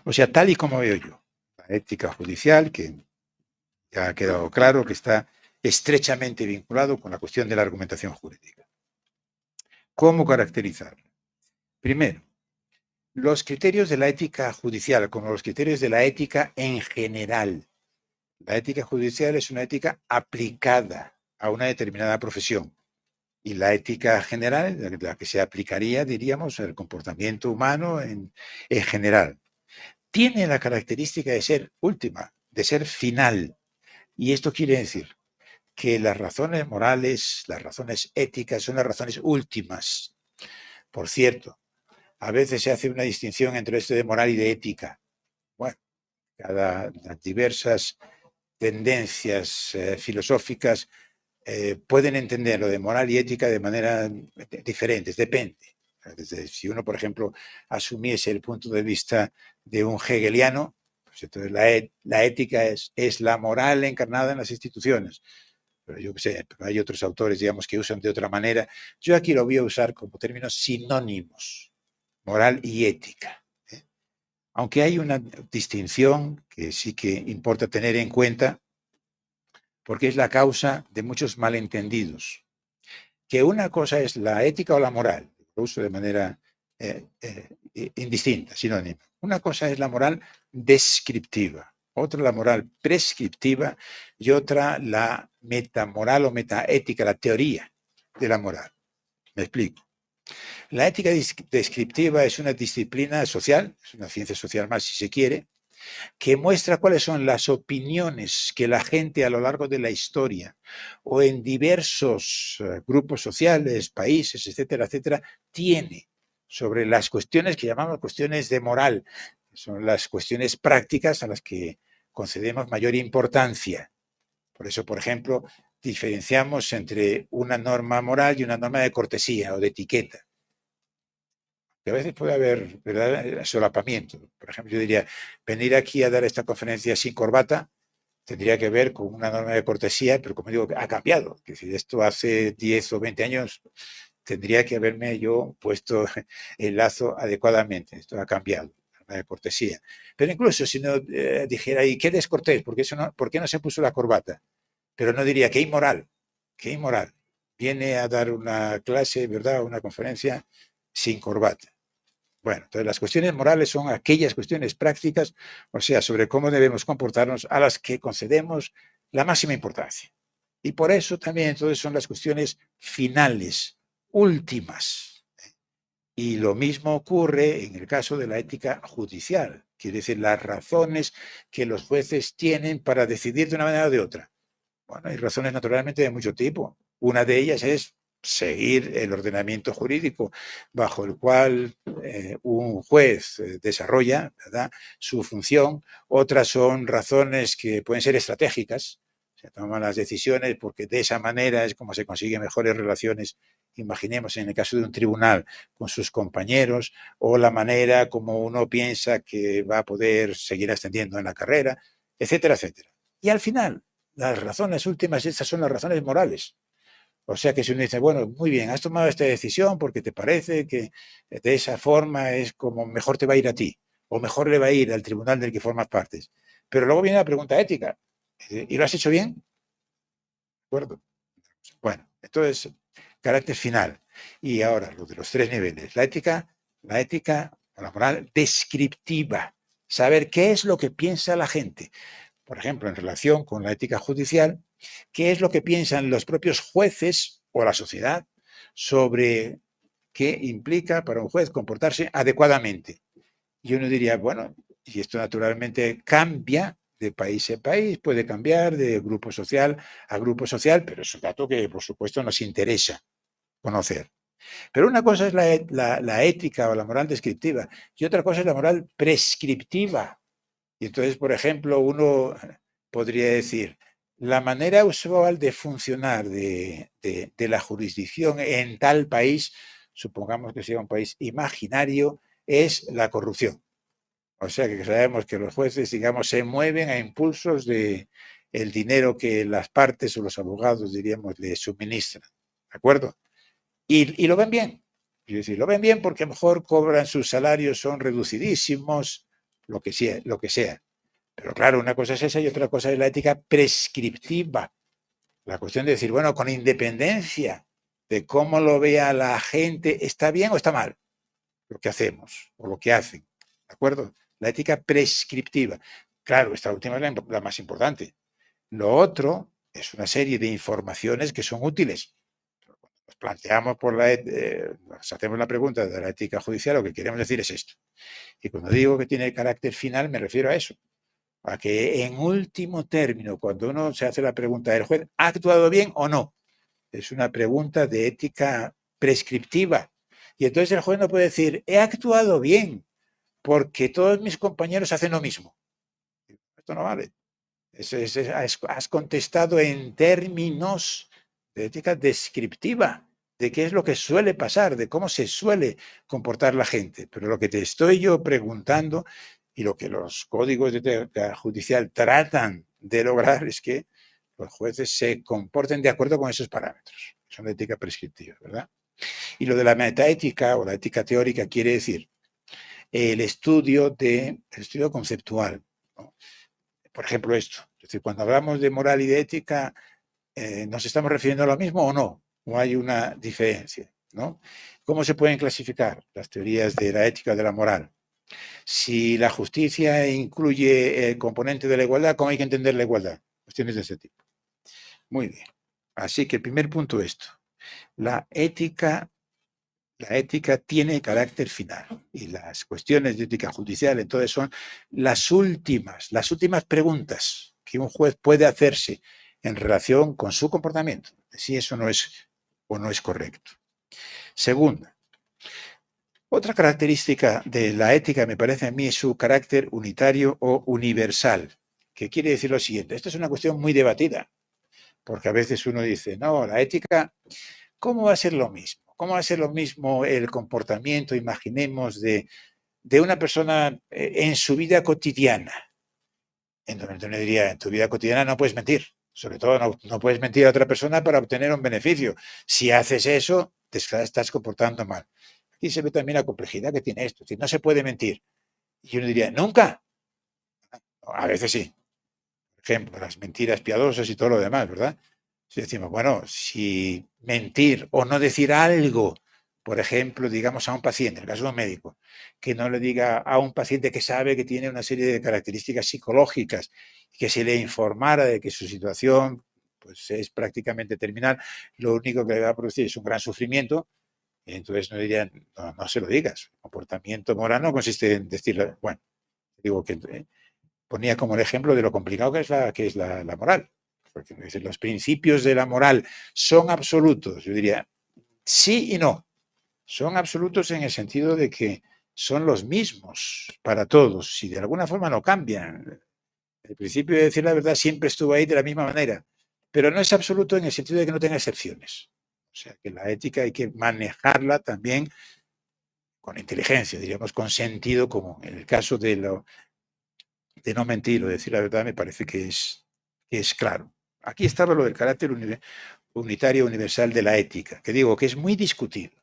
O sea, tal y como veo yo, la ética judicial, que ya ha quedado claro que está estrechamente vinculado con la cuestión de la argumentación jurídica. ¿Cómo caracterizarla? Primero, los criterios de la ética judicial, como los criterios de la ética en general. La ética judicial es una ética aplicada a una determinada profesión. Y la ética general, la que se aplicaría, diríamos, al comportamiento humano en general. tiene la característica de ser última, de ser final. Y esto quiere decir que las razones morales, las razones éticas son las razones últimas. Por cierto, a veces se hace una distinción entre esto de moral y de ética. Bueno, las diversas tendencias filosóficas pueden entender lo de moral y ética de manera diferentes, depende. Si uno, por ejemplo, asumiese el punto de vista de un hegeliano, pues entonces la ética es la moral encarnada en las instituciones. Pero yo qué sé, hay otros autores, digamos, que usan de otra manera. Yo aquí lo voy a usar como términos sinónimos, moral y ética. Aunque hay una distinción que sí que importa tener en cuenta, porque es la causa de muchos malentendidos. Que una cosa es la ética o la moral, lo uso de manera indistinta, sinónima. Una cosa es la moral descriptiva, otra la moral prescriptiva y otra la metamoral o metaética, la teoría de la moral. Me explico. La ética descriptiva es una disciplina social, es una ciencia social más si se quiere, que muestra cuáles son las opiniones que la gente a lo largo de la historia o en diversos grupos sociales, países, etcétera, etcétera, tiene sobre las cuestiones que llamamos cuestiones de moral, que son las cuestiones prácticas a las que concedemos mayor importancia. Por eso, por ejemplo, diferenciamos entre una norma moral y una norma de cortesía o de etiqueta. Que a veces puede haber, ¿verdad?, solapamiento. Por ejemplo, yo diría, venir aquí a dar esta conferencia sin corbata tendría que ver con una norma de cortesía, pero como digo, ha cambiado. Que si esto hace 10 o 20 años tendría que haberme yo puesto el lazo adecuadamente. Esto ha cambiado, norma de cortesía. Pero incluso si no dijera, ¿y qué descortés? ¿Por qué no se puso la corbata? Pero no diría, qué inmoral, qué inmoral. Viene a dar una clase, ¿verdad?, una conferencia sin corbata. Bueno, entonces las cuestiones morales son aquellas cuestiones prácticas, o sea, sobre cómo debemos comportarnos, a las que concedemos la máxima importancia. Y por eso también entonces son las cuestiones finales, últimas. Y lo mismo ocurre en el caso de la ética judicial, quiere decir, las razones que los jueces tienen para decidir de una manera o de otra. Bueno, hay razones naturalmente de mucho tipo. Una de ellas es seguir el ordenamiento jurídico bajo el cual un juez desarrolla, ¿verdad?, su función. Otras son razones que pueden ser estratégicas. Se toman las decisiones porque de esa manera es como se consiguen mejores relaciones, imaginemos en el caso de un tribunal, con sus compañeros, o la manera como uno piensa que va a poder seguir ascendiendo en la carrera, etcétera, etcétera. Y al final, las razones últimas, estas son las razones morales. O sea que si uno dice, bueno, muy bien, has tomado esta decisión porque te parece que de esa forma es como mejor te va a ir a ti, o mejor le va a ir al tribunal del que formas parte. Pero luego viene la pregunta ética. ¿Y lo has hecho bien? ¿De acuerdo? Bueno, entonces, carácter final. Y ahora, lo de los 3 niveles. La ética o la moral descriptiva. Saber qué es lo que piensa la gente. Por ejemplo, en relación con la ética judicial, qué es lo que piensan los propios jueces o la sociedad sobre qué implica para un juez comportarse adecuadamente. Y uno diría, bueno, y esto naturalmente cambia de país a país, puede cambiar de grupo social a grupo social, pero es un dato que, por supuesto, nos interesa conocer. Pero una cosa es la ética o la moral descriptiva y otra cosa es la moral prescriptiva. Y entonces, por ejemplo, uno podría decir, la manera usual de funcionar de la jurisdicción en tal país, supongamos que sea un país imaginario, es la corrupción. O sea que sabemos que los jueces, digamos, se mueven a impulsos de el dinero que las partes o los abogados, diríamos, le suministran. ¿De acuerdo? Y lo ven bien. Es decir, lo ven bien porque a lo mejor cobran sus salarios, son reducidísimos, lo que sea. Pero claro, una cosa es esa y otra cosa es la ética prescriptiva. La cuestión de decir, bueno, con independencia de cómo lo vea la gente, ¿está bien o está mal lo que hacemos o lo que hacen? ¿De acuerdo? La ética prescriptiva. Claro, esta última es la más importante. Lo otro es una serie de informaciones que son útiles. nos planteamos nos hacemos la pregunta de la ética judicial, lo que queremos decir es esto. Y cuando digo que tiene carácter final, me refiero a eso. A que en último término, cuando uno se hace la pregunta, ¿el juez ha actuado bien o no? Es una pregunta de ética prescriptiva. Y entonces el juez no puede decir, he actuado bien, porque todos mis compañeros hacen lo mismo. Esto no vale. Has contestado en términos de ética descriptiva, de qué es lo que suele pasar, de cómo se suele comportar la gente. Pero lo que te estoy yo preguntando y lo que los códigos de ética judicial tratan de lograr es que los jueces se comporten de acuerdo con esos parámetros, que son de ética prescriptiva, ¿verdad? Y lo de la metaética o la ética teórica quiere decir el estudio conceptual, ¿no? Por ejemplo, esto. Es decir, cuando hablamos de moral y de ética, ¿nos estamos refiriendo a lo mismo o no? ¿O hay una diferencia? ¿No? ¿Cómo se pueden clasificar las teorías de la ética o de la moral? Si la justicia incluye el componente de la igualdad, ¿cómo hay que entender la igualdad? Cuestiones de ese tipo. Muy bien. Así que el primer punto es esto. La ética tiene carácter final y las cuestiones de ética judicial entonces son las últimas preguntas que un juez puede hacerse en relación con su comportamiento, si eso no es o no es correcto. Segunda, otra característica de la ética me parece a mí es su carácter unitario o universal, que quiere decir lo siguiente. Esto es una cuestión muy debatida, porque a veces uno dice, no, la ética, ¿cómo va a ser lo mismo? ¿Cómo va a ser lo mismo el comportamiento, imaginemos, de una persona en su vida cotidiana? Entonces uno diría, en tu vida cotidiana no puedes mentir. Sobre todo no puedes mentir a otra persona para obtener un beneficio. Si haces eso, te estás comportando mal. Aquí se ve también la complejidad que tiene esto. Es decir, no se puede mentir. Y uno diría, ¿nunca? A veces sí. Por ejemplo, las mentiras piadosas y todo lo demás, ¿verdad? Si decimos, bueno, si mentir o no decir algo, por ejemplo, digamos a un paciente, en el caso de un médico, que no le diga a un paciente que sabe que tiene una serie de características psicológicas, que se le informara de que su situación pues, es prácticamente terminal, lo único que le va a producir es un gran sufrimiento, y entonces no dirían, no se lo digas. El comportamiento moral no consiste en decirle, bueno, digo que ponía como el ejemplo de lo complicado que es la moral. Porque los principios de la moral son absolutos. Yo diría, sí y no. Son absolutos en el sentido de que son los mismos para todos y de alguna forma no cambian. El principio de decir la verdad siempre estuvo ahí de la misma manera, pero no es absoluto en el sentido de que no tenga excepciones. O sea, que la ética hay que manejarla también con inteligencia, diríamos, con sentido común. En el caso de no mentir o decir la verdad, me parece que es claro. Aquí estaba lo del carácter unitario universal de la ética, que digo que es muy discutido,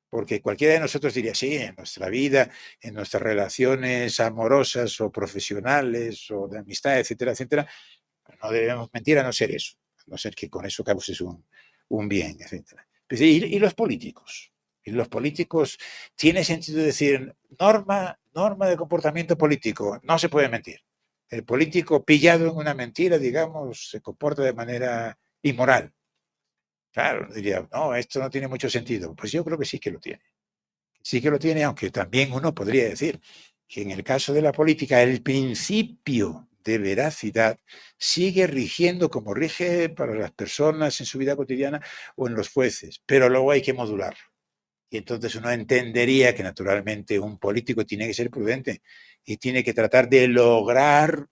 porque cualquiera de nosotros diría, sí, en nuestra vida, en nuestras relaciones amorosas o profesionales o de amistad, etcétera, etcétera, no debemos mentir a no ser eso, a no ser que con eso causes un bien, etcétera. ¿Y los políticos? Y los políticos, ¿tiene sentido decir norma de comportamiento político? No se puede mentir. El político pillado en una mentira, digamos, se comporta de manera inmoral. Claro, diría, no, esto no tiene mucho sentido. Pues yo creo que sí que lo tiene. Sí que lo tiene, aunque también uno podría decir que en el caso de la política el principio de veracidad sigue rigiendo como rige para las personas en su vida cotidiana o en los jueces, pero luego hay que modularlo. Y entonces uno entendería que naturalmente un político tiene que ser prudente y tiene que tratar de lograr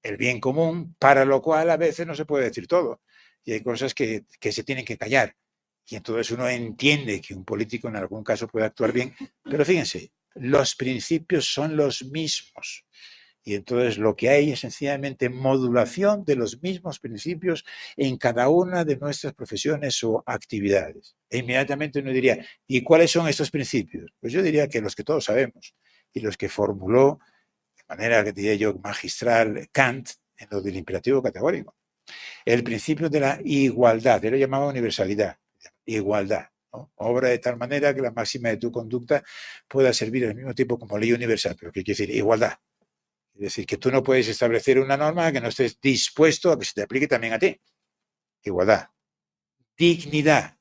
el bien común, para lo cual a veces no se puede decir todo. Y hay cosas que se tienen que callar. Y entonces uno entiende que un político en algún caso puede actuar bien, pero fíjense, los principios son los mismos. Y entonces lo que hay es sencillamente modulación de los mismos principios en cada una de nuestras profesiones o actividades. E inmediatamente uno diría, ¿y cuáles son estos principios? Pues yo diría que los que todos sabemos y los que formuló de manera, que diría yo, magistral Kant en lo del imperativo categórico. El principio de la igualdad, él lo llamaba universalidad, igualdad, ¿no? Obra de tal manera que la máxima de tu conducta pueda servir al mismo tiempo como ley universal. ¿Pero qué quiere decir? Igualdad. Es decir, que tú no puedes establecer una norma que no estés dispuesto a que se te aplique también a ti. Igualdad. Dignidad.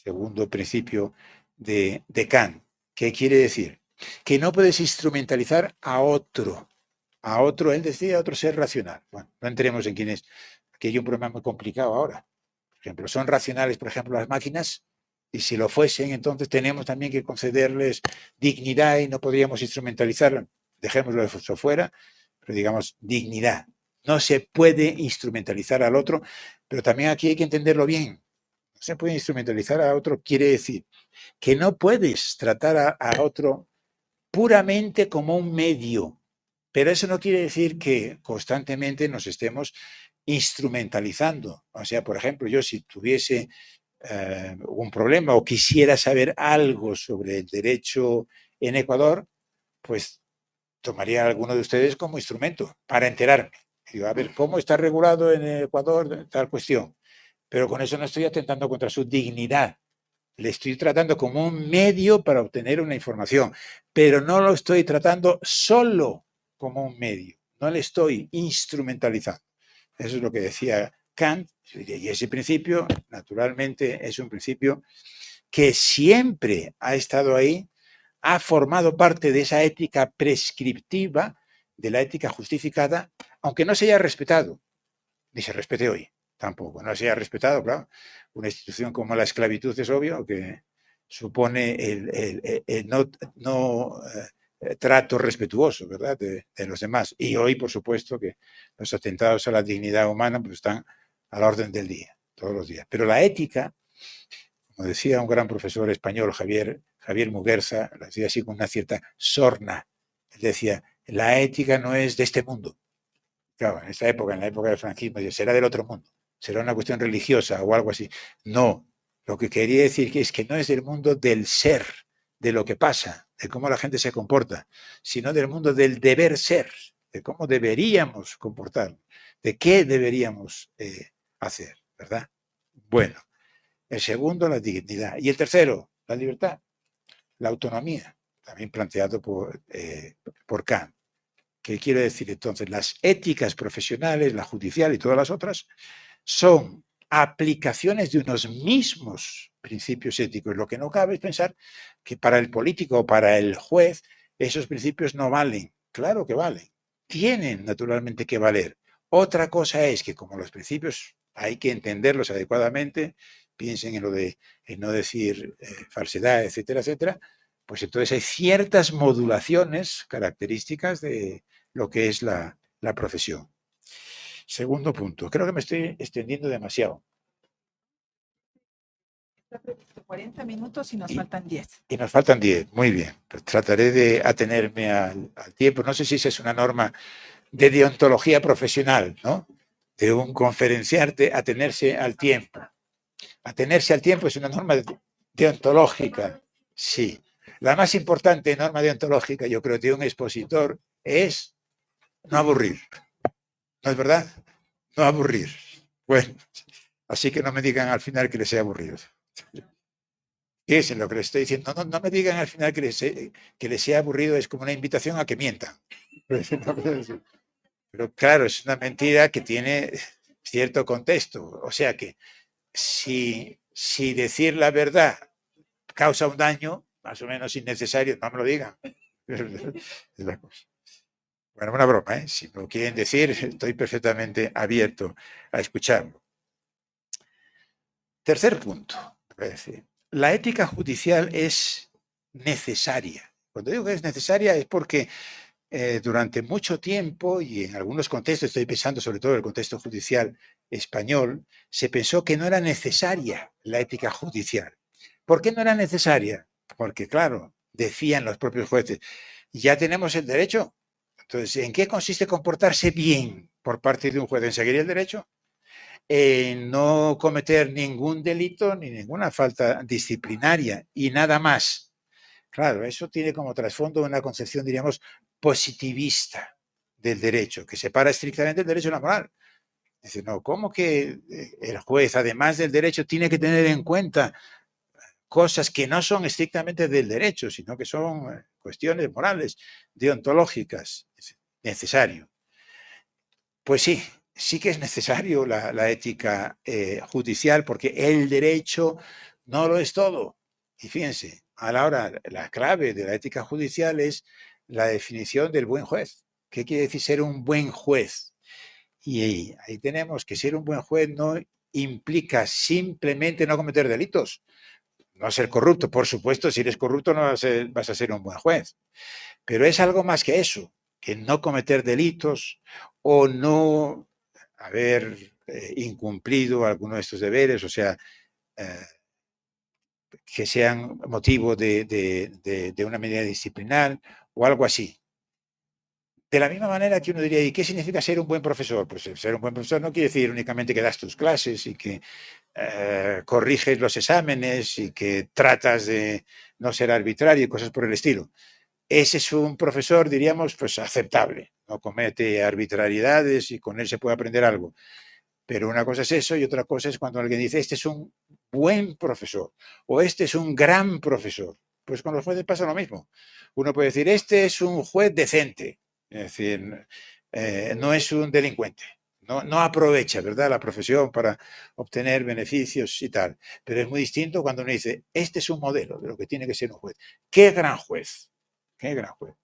segundo principio de Kant. ¿Qué quiere decir? Que no puedes instrumentalizar a otro. A otro, él decía, a otro ser racional. Bueno, no entremos en quién es. Aquí hay un problema muy complicado ahora. Por ejemplo, ¿son racionales, por ejemplo, las máquinas? Y si lo fuesen, entonces tenemos también que concederles dignidad y no podríamos instrumentalizarlo. Dejémoslo de eso fuera, pero digamos dignidad. No se puede instrumentalizar al otro, pero también aquí hay que entenderlo bien. No se puede instrumentalizar a otro, quiere decir que no puedes tratar a otro puramente como un medio, pero eso no quiere decir que constantemente nos estemos instrumentalizando. O sea, por ejemplo, yo si tuviese un problema o quisiera saber algo sobre el derecho en Ecuador, pues tomaría a alguno de ustedes como instrumento para enterarme. Digo, a ver, ¿cómo está regulado en Ecuador tal cuestión? Pero con eso no estoy atentando contra su dignidad. Le estoy tratando como un medio para obtener una información, pero no lo estoy tratando solo como un medio, no le estoy instrumentalizando. Eso es lo que decía Kant, y ese principio, naturalmente, es un principio que siempre ha estado ahí, ha formado parte de esa ética prescriptiva, de la ética justificada, aunque no se haya respetado, ni se respete hoy tampoco, no se haya respetado, claro. Una institución como la esclavitud es obvio que supone el no trato respetuoso, ¿verdad?, de los demás. Y hoy, por supuesto, que los atentados a la dignidad humana pues, están a la orden del día, todos los días. Pero la ética, como decía un gran profesor español, Javier Muguerza, lo decía así con una cierta sorna, él decía, la ética no es de este mundo. Claro, en esa época, en la época del franquismo, será del otro mundo, será una cuestión religiosa o algo así. No, lo que quería decir es que no es del mundo del ser, de lo que pasa, de cómo la gente se comporta, sino del mundo del deber ser, de cómo deberíamos comportarnos, de qué deberíamos hacer, ¿verdad? Bueno, el segundo, la dignidad. Y el tercero, la libertad, la autonomía, también planteado por Kant. ¿Qué quiere decir entonces? Las éticas profesionales, la judicial y todas las otras, son aplicaciones de unos mismos principios éticos. Lo que no cabe es pensar que para el político o para el juez esos principios no valen. Claro que valen. Tienen naturalmente que valer. Otra cosa es que como los principios hay que entenderlos adecuadamente, piensen en lo de en no decir falsedad, etcétera, etcétera, pues entonces hay ciertas modulaciones características de lo que es la profesión. Segundo punto, creo que me estoy extendiendo demasiado. 40 minutos y nos faltan 10. Y nos faltan 10, muy bien. Pues trataré de atenerme al tiempo. No sé si esa es una norma de deontología profesional, ¿no? De un conferenciante atenerse al tiempo. Atenerse al tiempo es una norma deontológica, sí. La más importante norma deontológica, yo creo, de un expositor es no aburrir. ¿No es verdad? No aburrir. Bueno, así que no me digan al final que les he aburrido. ¿Qué es lo que les estoy diciendo? No me digan al final que les he aburrido, es como una invitación a que mientan. Pero claro, es una mentira que tiene cierto contexto. O sea que si decir la verdad causa un daño, más o menos innecesario, no me lo digan. Es la cosa. Bueno, una broma, ¿eh? Si lo quieren decir, estoy perfectamente abierto a escucharlo. Tercer punto, la ética judicial es necesaria. Cuando digo que es necesaria es porque durante mucho tiempo, y en algunos contextos, estoy pensando sobre todo en el contexto judicial español, se pensó que no era necesaria la ética judicial. ¿Por qué no era necesaria? Porque, claro, decían los propios jueces, ya tenemos el derecho. Entonces, ¿en qué consiste comportarse bien por parte de un juez? ¿En seguir el derecho? En no cometer ningún delito ni ninguna falta disciplinaria y nada más. Claro, eso tiene como trasfondo una concepción, diríamos, positivista del derecho, que separa estrictamente el derecho de la moral. Dice, no, ¿cómo que el juez, además del derecho, tiene que tener en cuenta cosas que no son estrictamente del derecho, sino que son cuestiones morales, deontológicas? Es necesario. Pues sí que es necesario la ética judicial, porque el derecho no lo es todo. Y fíjense, a la hora, la clave de la ética judicial es la definición del buen juez. ¿Qué quiere decir ser un buen juez? Y ahí tenemos que ser un buen juez no implica simplemente no cometer delitos, no ser corrupto. Por supuesto, si eres corrupto no vas a ser un buen juez. Pero es algo más que eso, que no cometer delitos o no haber incumplido alguno de estos deberes, o sea, que sean motivo de una medida disciplinar o algo así. De la misma manera que uno diría, ¿y qué significa ser un buen profesor? Pues ser un buen profesor no quiere decir únicamente que das tus clases y que corriges los exámenes y que tratas de no ser arbitrario y cosas por el estilo. Ese es un profesor, diríamos, pues aceptable, no comete arbitrariedades y con él se puede aprender algo. Pero una cosa es eso y otra cosa es cuando alguien dice, este es un buen profesor o este es un gran profesor. Pues con los jueces pasa lo mismo. Uno puede decir, este es un juez decente, es decir, no es un delincuente. No aprovecha, ¿verdad?, la profesión para obtener beneficios y tal. Pero es muy distinto cuando uno dice, este es un modelo de lo que tiene que ser un juez. ¡Qué gran juez! ¡Qué gran juez!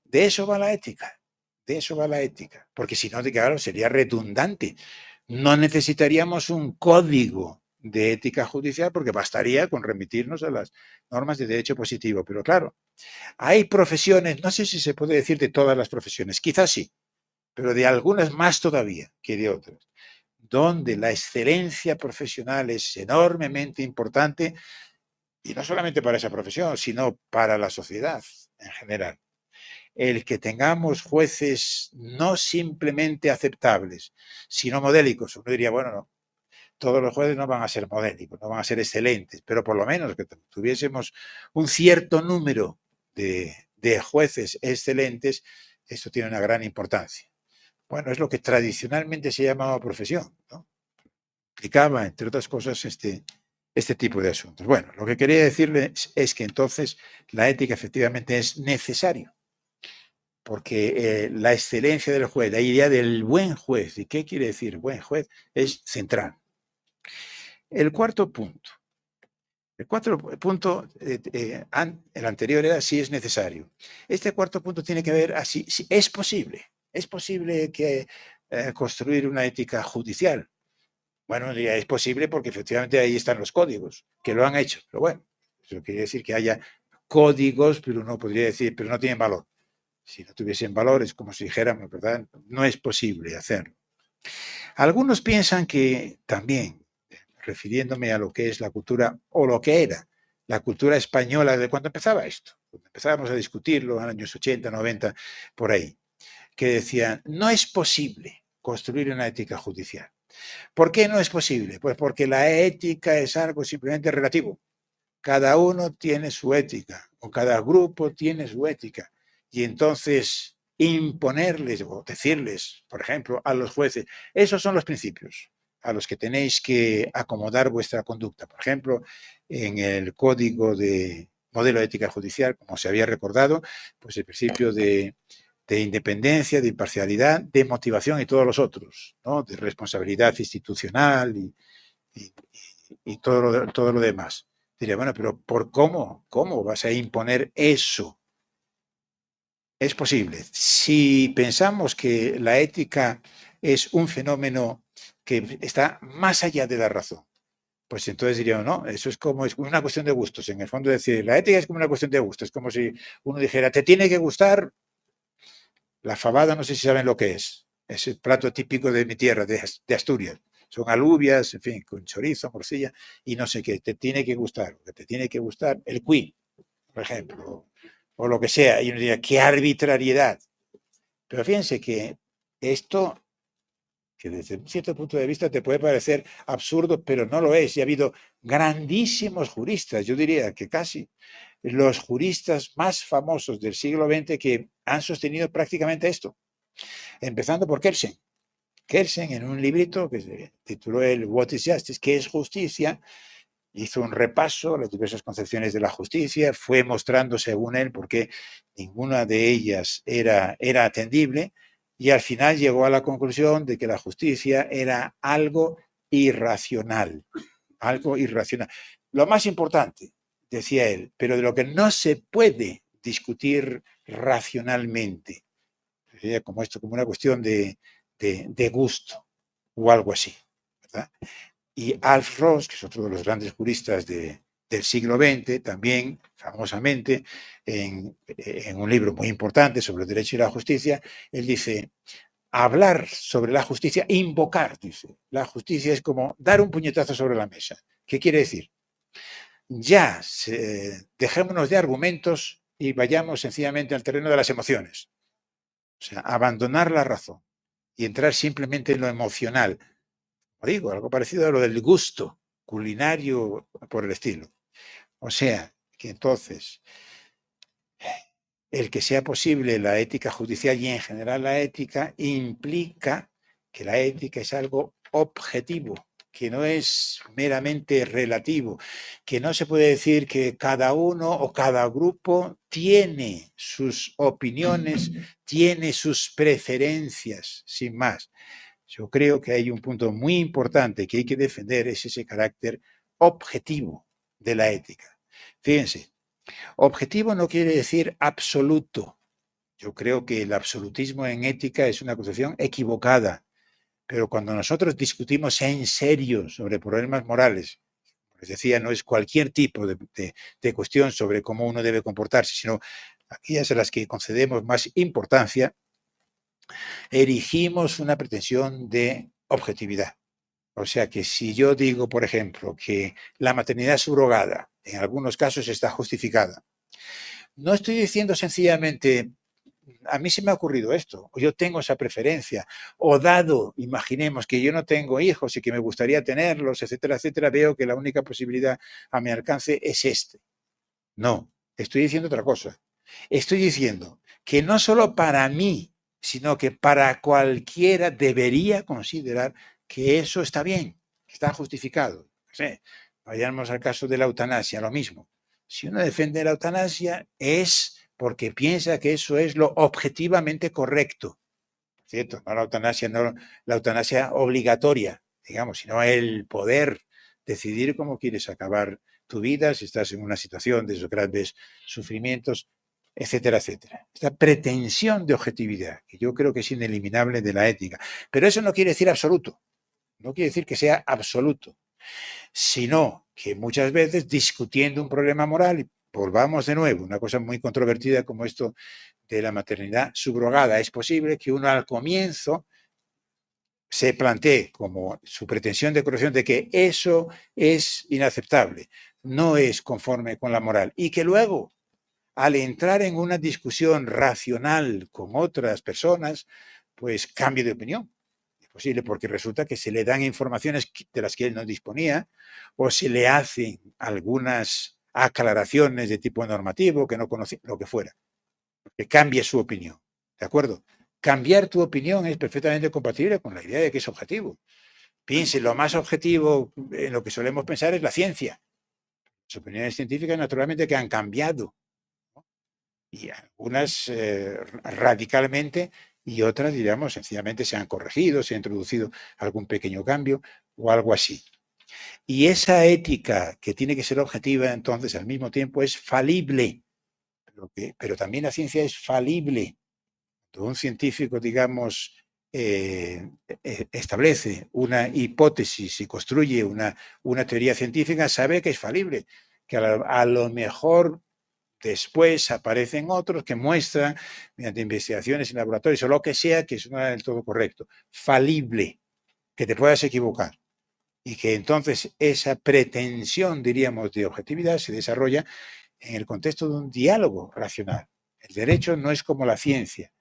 De eso va la ética. De eso va la ética. Porque si no, claro, sería redundante. No necesitaríamos un código de ética judicial porque bastaría con remitirnos a las normas de derecho positivo. Pero claro, hay profesiones, no sé si se puede decir de todas las profesiones, quizás sí, pero de algunas más todavía que de otras, donde la excelencia profesional es enormemente importante y no solamente para esa profesión, sino para la sociedad en general. El que tengamos jueces no simplemente aceptables, sino modélicos. Uno diría, bueno, no, todos los jueces no van a ser modélicos, no van a ser excelentes, pero por lo menos que tuviésemos un cierto número de jueces excelentes, esto tiene una gran importancia. Bueno, es lo que tradicionalmente se llamaba profesión, ¿no? Implicaba, entre otras cosas, este tipo de asuntos. Bueno, lo que quería decirles es que entonces la ética efectivamente es necesario, porque la excelencia del juez, la idea del buen juez, ¿y qué quiere decir buen juez? Es central. El cuarto punto. El cuarto punto, el anterior era si es necesario. Este cuarto punto tiene que ver así, si es posible que construir una ética judicial. Bueno, ya es posible porque efectivamente ahí están los códigos que lo han hecho. Pero bueno, eso quiere decir que haya códigos, pero uno podría decir, pero no tienen valor. Si no tuviesen valor, es como si dijéramos, ¿verdad? No es posible hacerlo. Algunos piensan que también, refiriéndome a lo que es la cultura o lo que era la cultura española de cuando empezaba esto, cuando empezábamos a discutirlo en los años 80, 90, por ahí, que decían, no es posible construir una ética judicial. ¿Por qué no es posible? Pues porque la ética es algo simplemente relativo. Cada uno tiene su ética o cada grupo tiene su ética. Y entonces imponerles o decirles, por ejemplo, a los jueces, esos son los principios a los que tenéis que acomodar vuestra conducta. Por ejemplo, en el Código de Modelo de Ética Judicial, como se había recordado, pues el principio de independencia, de imparcialidad, de motivación y todos los otros, ¿no? De responsabilidad institucional y todo lo demás. Diría, bueno, pero ¿por cómo? ¿Cómo vas a imponer eso? Es posible. Si pensamos que la ética es un fenómeno que está más allá de la razón, pues entonces diríamos, no, eso es una cuestión de gustos. En el fondo, decir, la ética es como una cuestión de gustos. Es como si uno dijera, te tiene que gustar la fabada, no sé si saben lo que es. Es el plato típico de mi tierra, de Asturias. Son alubias, en fin, con chorizo, morcilla y no sé qué. Te tiene que gustar el cuy, por ejemplo, o lo que sea. Y uno diría, qué arbitrariedad. Pero fíjense que esto, que desde un cierto punto de vista te puede parecer absurdo, pero no lo es. Y ha habido grandísimos juristas, yo diría que casi los juristas más famosos del siglo XX que han sostenido prácticamente esto, empezando por Kelsen. Kelsen, en un librito que se tituló el What is Justice, ¿qué es justicia?, hizo un repaso a las diversas concepciones de la justicia, fue mostrando, según él, por qué ninguna de ellas era atendible, y al final llegó a la conclusión de que la justicia era algo irracional. Algo irracional. lo más importante, decía él, pero de lo que no se puede discutir racionalmente. Sería como esto, como una cuestión de gusto o algo así, ¿verdad? Y Alf Ross, que es otro de los grandes juristas del siglo XX, también famosamente, en un libro muy importante sobre el derecho y la justicia, él dice, hablar sobre la justicia, invocar, dice, la justicia es como dar un puñetazo sobre la mesa. ¿Qué quiere decir? Ya, dejémonos de argumentos y vayamos sencillamente al terreno de las emociones. O sea, abandonar la razón y entrar simplemente en lo emocional. Como digo, algo parecido a lo del gusto culinario por el estilo. O sea, que entonces el que sea posible la ética judicial y en general la ética implica que la ética es algo objetivo, que no es meramente relativo, que no se puede decir que cada uno o cada grupo tiene sus opiniones, tiene sus preferencias, sin más. Yo creo que hay un punto muy importante que hay que defender, es ese carácter objetivo de la ética. Fíjense, objetivo no quiere decir absoluto. Yo creo que el absolutismo en ética es una concepción equivocada, pero cuando nosotros discutimos en serio sobre problemas morales, les decía, no es cualquier tipo de cuestión sobre cómo uno debe comportarse, sino aquellas a las que concedemos más importancia, erigimos una pretensión de objetividad. O sea que si yo digo, por ejemplo, que la maternidad subrogada en algunos casos está justificada, no estoy diciendo sencillamente, a mí se me ha ocurrido esto, o yo tengo esa preferencia, o dado, imaginemos que yo no tengo hijos y que me gustaría tenerlos, etcétera, etcétera, veo que la única posibilidad a mi alcance es este. No, estoy diciendo otra cosa. Estoy diciendo que no solo para mí, sino que para cualquiera debería considerar que eso está bien, está justificado. Sí, vayamos al caso de la eutanasia, lo mismo. Si uno defiende la eutanasia es porque piensa que eso es lo objetivamente correcto. ¿Cierto? No la eutanasia obligatoria, digamos, sino el poder decidir cómo quieres acabar tu vida, si estás en una situación de esos grandes sufrimientos, etcétera, etcétera. Esta pretensión de objetividad, que yo creo que es ineliminable de la ética. Pero eso no quiere decir absoluto, no quiere decir que sea absoluto, sino que muchas veces discutiendo un problema moral, y volvamos de nuevo, una cosa muy controvertida como esto de la maternidad subrogada, es posible que uno al comienzo se plantee como su pretensión de corrección de que eso es inaceptable, no es conforme con la moral, y que luego, al entrar en una discusión racional con otras personas, pues cambie de opinión. Es posible porque resulta que se le dan informaciones de las que él no disponía o se le hacen algunas aclaraciones de tipo normativo que no conocía, lo que fuera, que cambie su opinión. ¿De acuerdo? Cambiar tu opinión es perfectamente compatible con la idea de que es objetivo. Piense, lo más objetivo en lo que solemos pensar es la ciencia. Las opiniones científicas, naturalmente, que han cambiado, ¿no? Y algunas radicalmente y otras, diríamos, sencillamente se han corregido, se ha introducido algún pequeño cambio o algo así. Y esa ética que tiene que ser objetiva, entonces, al mismo tiempo es falible, pero también la ciencia es falible. Un científico, digamos, establece una hipótesis y construye una teoría científica, sabe que es falible, que a lo mejor después aparecen otros que muestran, mediante investigaciones en laboratorios o lo que sea, que eso no es del todo correcto. Falible, que te puedas equivocar. Y que entonces esa pretensión, diríamos, de objetividad se desarrolla en el contexto de un diálogo racional. El derecho no es como la ciencia.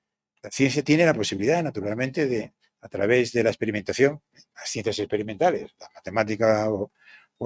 La ciencia tiene la posibilidad, naturalmente, de, a través de la experimentación, las ciencias experimentales, la matemática o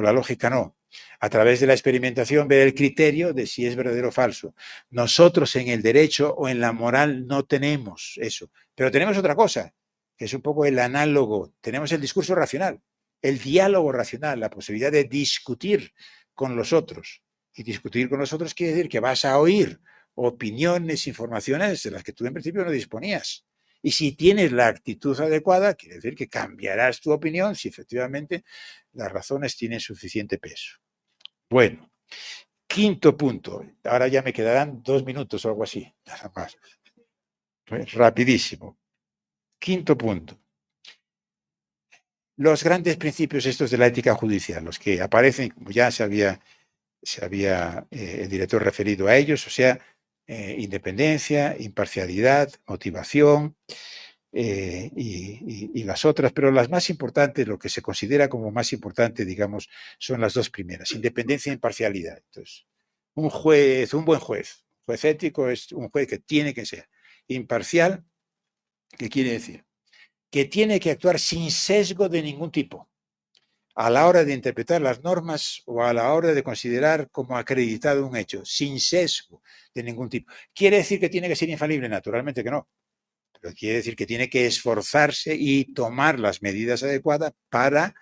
la lógica no, a través de la experimentación ver el criterio de si es verdadero o falso. Nosotros en el derecho o en la moral no tenemos eso, pero tenemos otra cosa, que es un poco el análogo. Tenemos el discurso racional, el diálogo racional, la posibilidad de discutir con los otros. Y discutir con los otros quiere decir que vas a oír opiniones, informaciones de las que tú en principio no disponías. Y si tienes la actitud adecuada, quiere decir que cambiarás tu opinión si efectivamente las razones tienen suficiente peso. Bueno, quinto punto. Ahora ya me quedarán 2 minutos o algo así, nada más. Rapidísimo. Quinto punto. Los grandes principios estos de la ética judicial, los que aparecen, como ya se había el director referido a ellos, o sea, independencia, imparcialidad, motivación y las otras, pero las más importantes, lo que se considera como más importante, digamos, son las dos primeras, independencia e imparcialidad. Entonces, un buen juez ético es un juez que tiene que ser imparcial. ¿Qué quiere decir? Que tiene que actuar sin sesgo de ningún tipo a la hora de interpretar las normas o a la hora de considerar como acreditado un hecho, sin sesgo de ningún tipo. ¿Quiere decir que tiene que ser infalible? Naturalmente que no. Pero quiere decir que tiene que esforzarse y tomar las medidas adecuadas para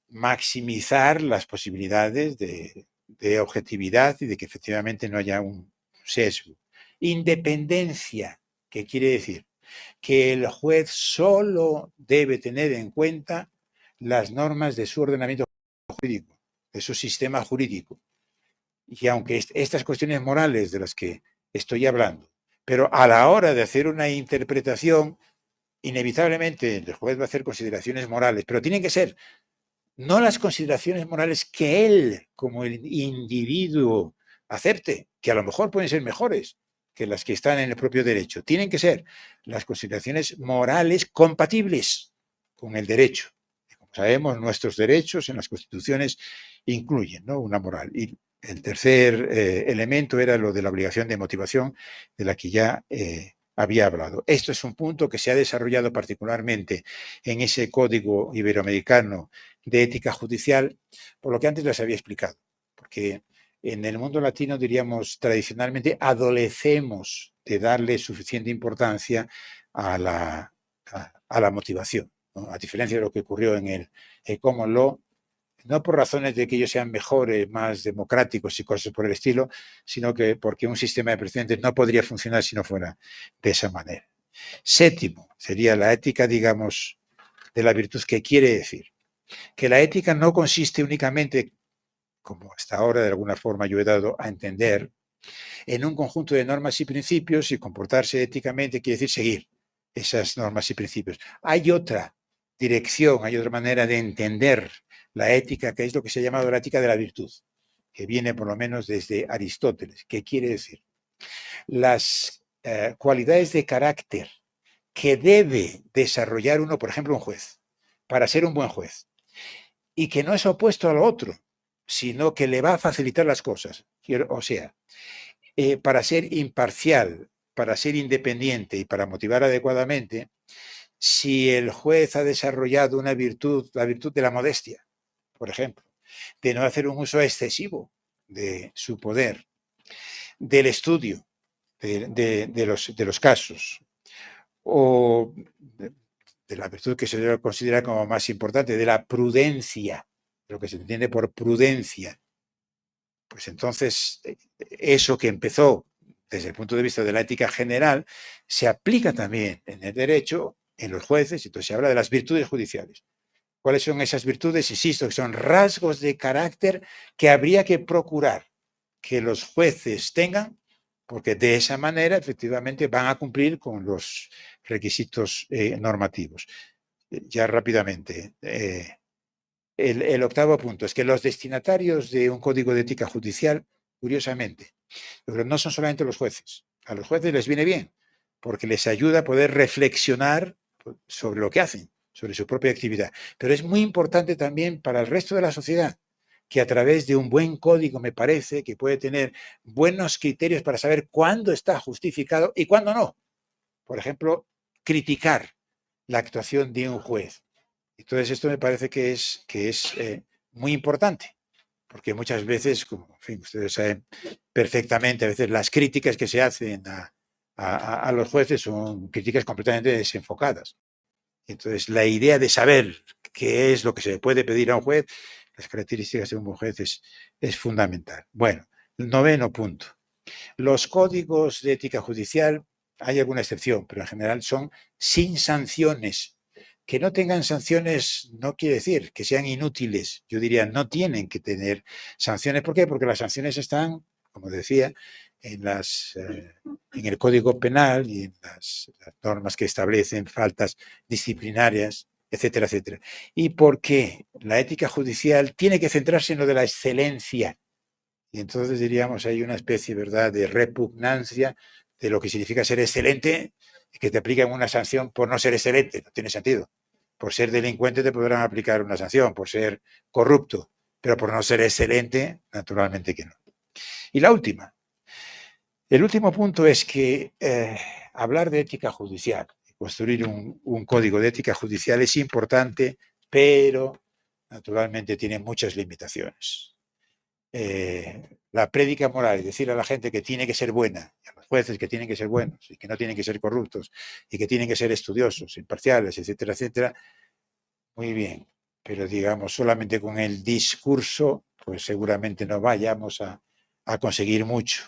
maximizar las posibilidades de objetividad y de que efectivamente no haya un sesgo. Independencia, ¿qué quiere decir? Que el juez solo debe tener en cuenta las normas de su ordenamiento jurídico, de su sistema jurídico. Y aunque estas cuestiones morales de las que estoy hablando, pero a la hora de hacer una interpretación, inevitablemente el juez va a hacer consideraciones morales, pero tienen que ser no las consideraciones morales que él, como el individuo, acepte, que a lo mejor pueden ser mejores que las que están en el propio derecho. Tienen que ser las consideraciones morales compatibles con el derecho. Como sabemos, nuestros derechos en las constituciones incluyen, ¿no?, una moral. Y el tercer elemento era lo de la obligación de motivación, de la que ya había hablado. Esto es un punto que se ha desarrollado particularmente en ese código iberoamericano de ética judicial, por lo que antes les había explicado. Porque en el mundo latino, diríamos, tradicionalmente adolecemos de darle suficiente importancia a la motivación, ¿no? A diferencia de lo que ocurrió en el Common Law, no por razones de que ellos sean mejores, más democráticos y cosas por el estilo, sino que porque un sistema de precedentes no podría funcionar si no fuera de esa manera. Séptimo, sería la ética, digamos, de la virtud, que quiere decir que la ética no consiste únicamente, como hasta ahora de alguna forma yo he dado a entender, en un conjunto de normas y principios, y comportarse éticamente quiere decir seguir esas normas y principios. Hay otra dirección, hay otra manera de entender la ética, que es lo que se ha llamado la ética de la virtud, que viene por lo menos desde Aristóteles. ¿Qué quiere decir? Las cualidades de carácter que debe desarrollar uno, por ejemplo, un juez, para ser un buen juez, y que no es opuesto a lo otro, sino que le va a facilitar las cosas. O sea, para ser imparcial, para ser independiente y para motivar adecuadamente, si el juez ha desarrollado una virtud, la virtud de la modestia, por ejemplo, de no hacer un uso excesivo de su poder, del estudio de los casos, o de la virtud que se considera como más importante, de la prudencia, lo que se entiende por prudencia, pues entonces eso que empezó desde el punto de vista de la ética general se aplica también en el derecho, en los jueces, y entonces se habla de las virtudes judiciales. ¿Cuáles son esas virtudes? Insisto, que son rasgos de carácter que habría que procurar que los jueces tengan, porque de esa manera efectivamente van a cumplir con los requisitos normativos. Ya rápidamente, el octavo punto es que los destinatarios de un código de ética judicial, curiosamente, pero no son solamente los jueces. A los jueces les viene bien, porque les ayuda a poder reflexionar sobre lo que hacen, sobre su propia actividad. Pero es muy importante también para el resto de la sociedad, que a través de un buen código, me parece, que puede tener buenos criterios para saber cuándo está justificado y cuándo no. Por ejemplo, criticar la actuación de un juez. Entonces, esto me parece que es muy importante, porque muchas veces, como en fin, ustedes saben perfectamente, a veces las críticas que se hacen a los jueces son críticas completamente desenfocadas. Entonces, la idea de saber qué es lo que se le puede pedir a un juez, las características de un buen juez es fundamental. Bueno, el noveno punto. Los códigos de ética judicial, hay alguna excepción, pero en general son sin sanciones Que no tengan sanciones no quiere decir que sean inútiles. Yo diría, no tienen que tener sanciones. ¿Por qué? Porque las sanciones están, como decía, en el Código Penal y en las normas que establecen faltas disciplinarias, etcétera, etcétera. Y porque la ética judicial tiene que centrarse en lo de la excelencia. Y entonces diríamos, hay una especie, ¿verdad?, de repugnancia de lo que significa ser excelente y que te aplican una sanción por no ser excelente. No tiene sentido. Por ser delincuente te podrán aplicar una sanción, por ser corrupto, pero por no ser excelente, naturalmente que no. Y la última. El último punto es que hablar de ética judicial, construir un código de ética judicial es importante, pero naturalmente tiene muchas limitaciones. La prédica moral y decirle a la gente que tiene que ser buena, y a los jueces que tienen que ser buenos y que no tienen que ser corruptos y que tienen que ser estudiosos, imparciales, etcétera, etcétera, muy bien. Pero digamos, solamente con el discurso, pues seguramente no vayamos a conseguir mucho.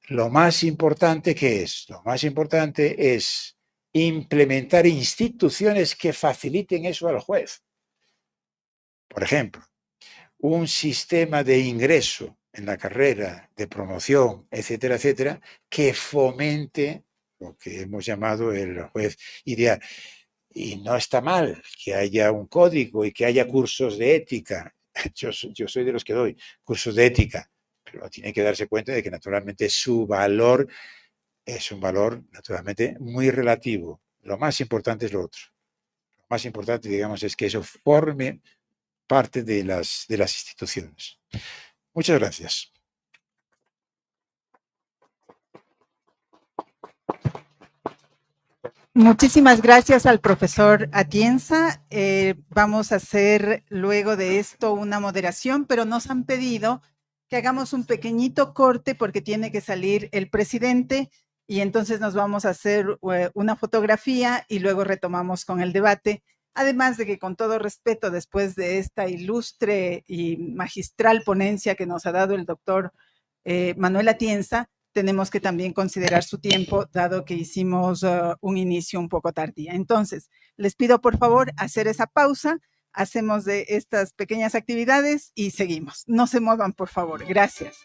Lo más importante, ¿qué es? Lo más importante es implementar instituciones que faciliten eso al juez. Por ejemplo, un sistema de ingreso en la carrera, de promoción, etcétera, etcétera, que fomente lo que hemos llamado el juez ideal. Y no está mal que haya un código y que haya cursos de ética. Yo soy de los que doy cursos de ética, pero tiene que darse cuenta de que naturalmente su valor es un valor naturalmente muy relativo. Lo más importante es lo otro. Lo más importante, digamos, es que eso forme parte de las instituciones. Muchas gracias. Muchísimas gracias al profesor Atienza. Vamos a hacer luego de esto una moderación, pero nos han pedido que hagamos un pequeñito corte porque tiene que salir el presidente y entonces nos vamos a hacer una fotografía y luego retomamos con el debate. Además de que con todo respeto, después de esta ilustre y magistral ponencia que nos ha dado el doctor Manuel Atienza, tenemos que también considerar su tiempo, dado que hicimos un inicio un poco tardía. Entonces, les pido por favor hacer esa pausa, hacemos de estas pequeñas actividades y seguimos. No se muevan, por favor. Gracias.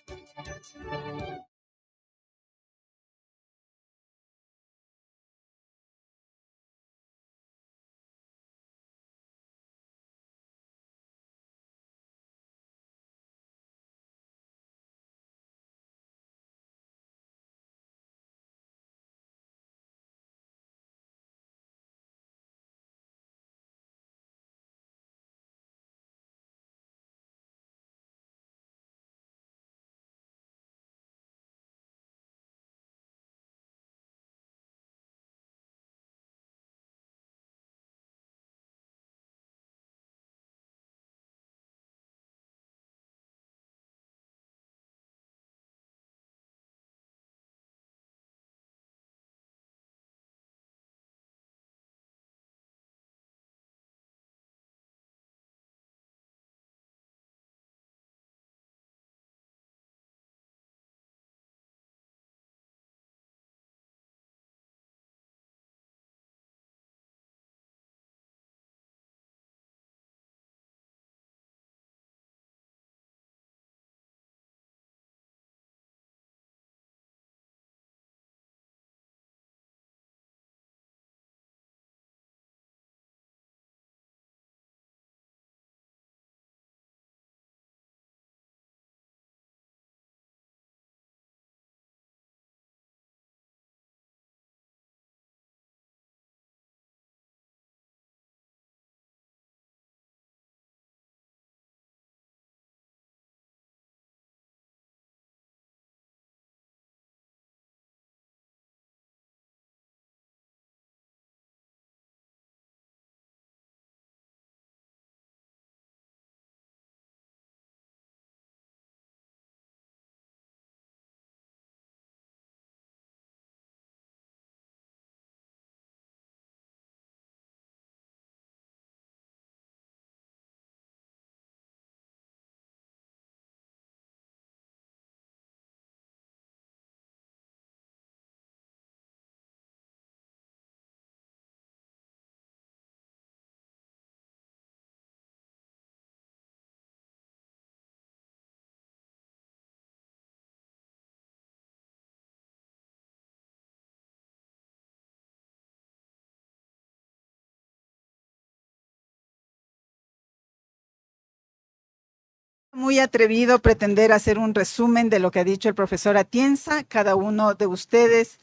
Muy atrevido pretender hacer un resumen de lo que ha dicho el profesor Atienza. Cada uno de ustedes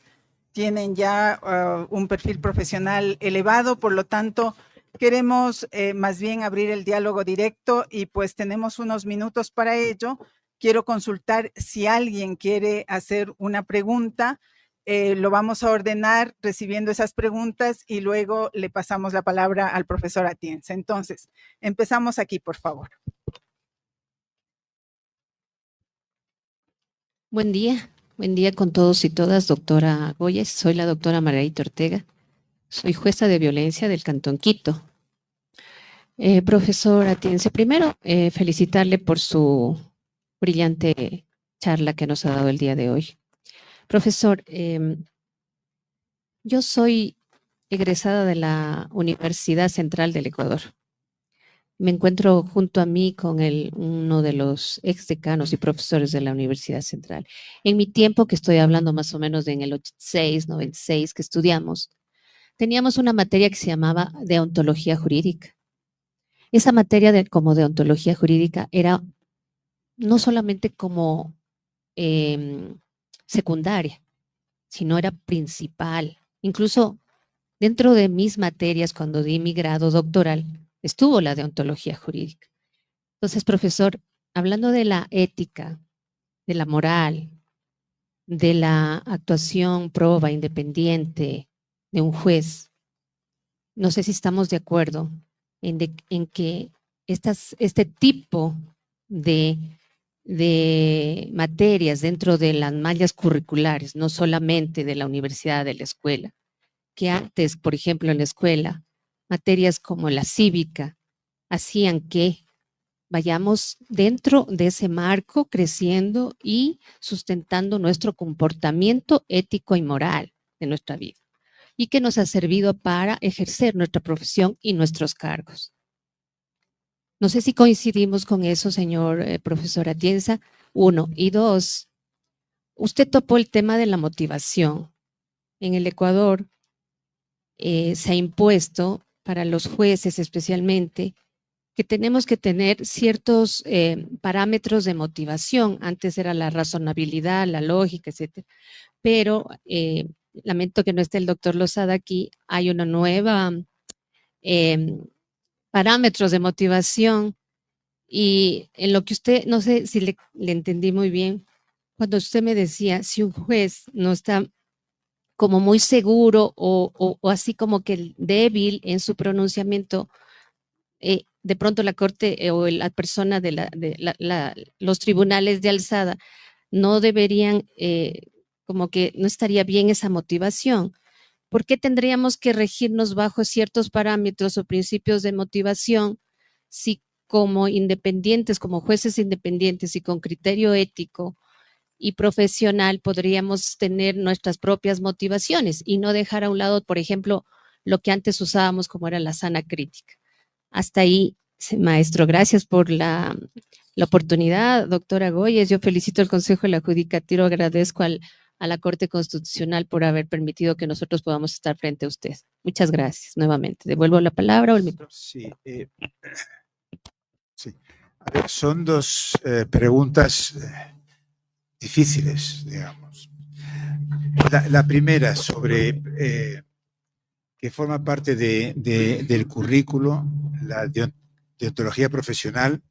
tienen ya un perfil profesional elevado, por lo tanto, queremos más bien abrir el diálogo directo y pues tenemos unos minutos para ello. Quiero consultar si alguien quiere hacer una pregunta. Lo vamos a ordenar recibiendo esas preguntas y luego le pasamos la palabra al profesor Atienza. Entonces, empezamos aquí, por favor. Buen día con todos y todas, doctora Goyes. Soy la doctora Margarita Ortega. Soy jueza de violencia del Cantón Quito. Profesor Atienza, primero felicitarle por su brillante charla que nos ha dado el día de hoy. Profesor, yo soy egresada de la Universidad Central del Ecuador. Me encuentro junto a mí con uno de los exdecanos y profesores de la Universidad Central. En mi tiempo, que estoy hablando más o menos en el 86, 96, que estudiamos, teníamos una materia que se llamaba deontología jurídica. Esa materia como deontología jurídica era no solamente como secundaria, sino era principal. Incluso dentro de mis materias, cuando di mi grado doctoral, estuvo la deontología jurídica. Entonces, profesor, hablando de la ética, de la moral, de la actuación proba independiente de un juez, no sé si estamos de acuerdo en que este tipo de materias dentro de las mallas curriculares, no solamente de la universidad, de la escuela, que antes, por ejemplo, en la escuela, materias como la cívica hacían que vayamos dentro de ese marco creciendo y sustentando nuestro comportamiento ético y moral de nuestra vida y que nos ha servido para ejercer nuestra profesión y nuestros cargos. No sé si coincidimos con eso, señor profesor Atienza. 1. Y 2, usted topó el tema de la motivación. En el Ecuador se ha impuesto para los jueces especialmente que tenemos que tener ciertos parámetros de motivación. Antes era la razonabilidad, la lógica, etcétera. Pero lamento que no esté el doctor Lozada aquí. Hay una nueva parámetros de motivación y en lo que usted, no sé si le entendí muy bien, cuando usted me decía, si un juez no está como muy seguro o así como que débil en su pronunciamiento, de pronto la corte o la persona de los tribunales de alzada no deberían, como que no estaría bien esa motivación. ¿Por qué tendríamos que regirnos bajo ciertos parámetros o principios de motivación si como independientes, como jueces independientes y con criterio ético y profesional podríamos tener nuestras propias motivaciones y no dejar a un lado, por ejemplo, lo que antes usábamos como era la sana crítica? Hasta ahí, maestro, gracias por la oportunidad, doctora Goyes. Yo felicito al Consejo de la Judicatura, agradezco a la Corte Constitucional por haber permitido que nosotros podamos estar frente a usted. Muchas gracias nuevamente. Devuelvo la palabra o el micrófono. Sí, sí. A ver, son dos preguntas difíciles, digamos. La primera sobre que forma parte del currículo, la deontología profesional,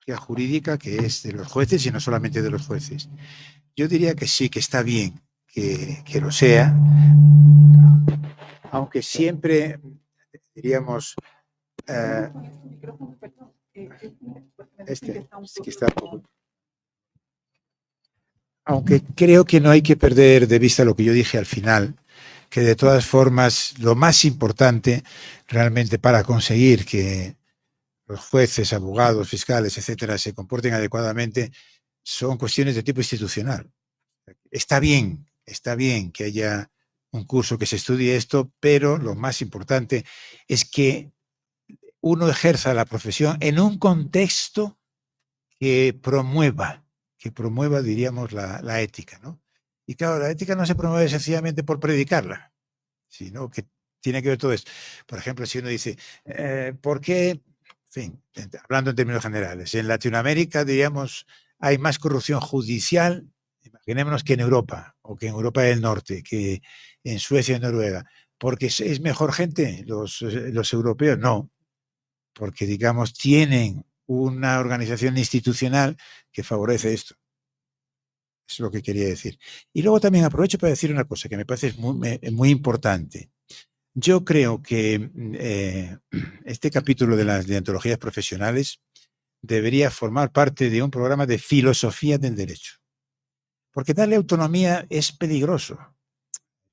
la jurídica, que es de los jueces y no solamente de los jueces. Yo diría que sí, que está bien que lo sea, aunque siempre, diríamos, que está, aunque creo que no hay que perder de vista lo que yo dije al final, que de todas formas lo más importante realmente para conseguir que los jueces, abogados, fiscales, etcétera, se comporten adecuadamente son cuestiones de tipo institucional. Está bien que haya un curso que se estudie esto, pero lo más importante es que uno ejerza la profesión en un contexto que promueva, diríamos, la ética, ¿no? Y claro, la ética no se promueve sencillamente por predicarla, sino que tiene que ver todo esto. Por ejemplo, si uno dice, ¿por qué fin, hablando en términos generales, en Latinoamérica, diríamos, hay más corrupción judicial, imaginémonos, que en Europa, o que en Europa del Norte, que en Suecia y Noruega. ¿Porque es mejor gente los europeos? No, porque, digamos, tienen una organización institucional que favorece esto. Eso es lo que quería decir. Y luego también aprovecho para decir una cosa que me parece muy importante. Yo creo que este capítulo de las deontologías profesionales debería formar parte de un programa de filosofía del derecho. Porque darle autonomía es peligroso,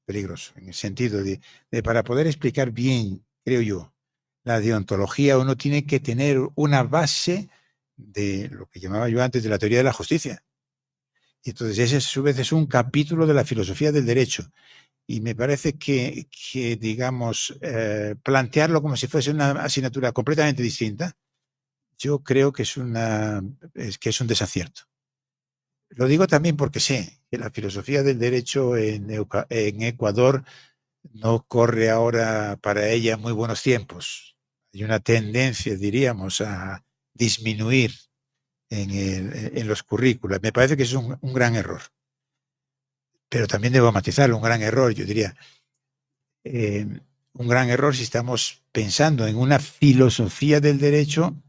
en el sentido de para poder explicar bien, creo yo, la deontología, uno tiene que tener una base de lo que llamaba yo antes de la teoría de la justicia. Y entonces ese a su vez es un capítulo de la filosofía del derecho. Y me parece que digamos, plantearlo como si fuese una asignatura completamente distinta, yo creo que es un desacierto. Lo digo también porque sé que la filosofía del derecho en Ecuador no corre ahora para ella muy buenos tiempos. Hay una tendencia, diríamos, a disminuir en los currículos. Me parece que es un gran error. Pero también debo matizarlo, un gran error, yo diría. Un gran error si estamos pensando en una filosofía del derecho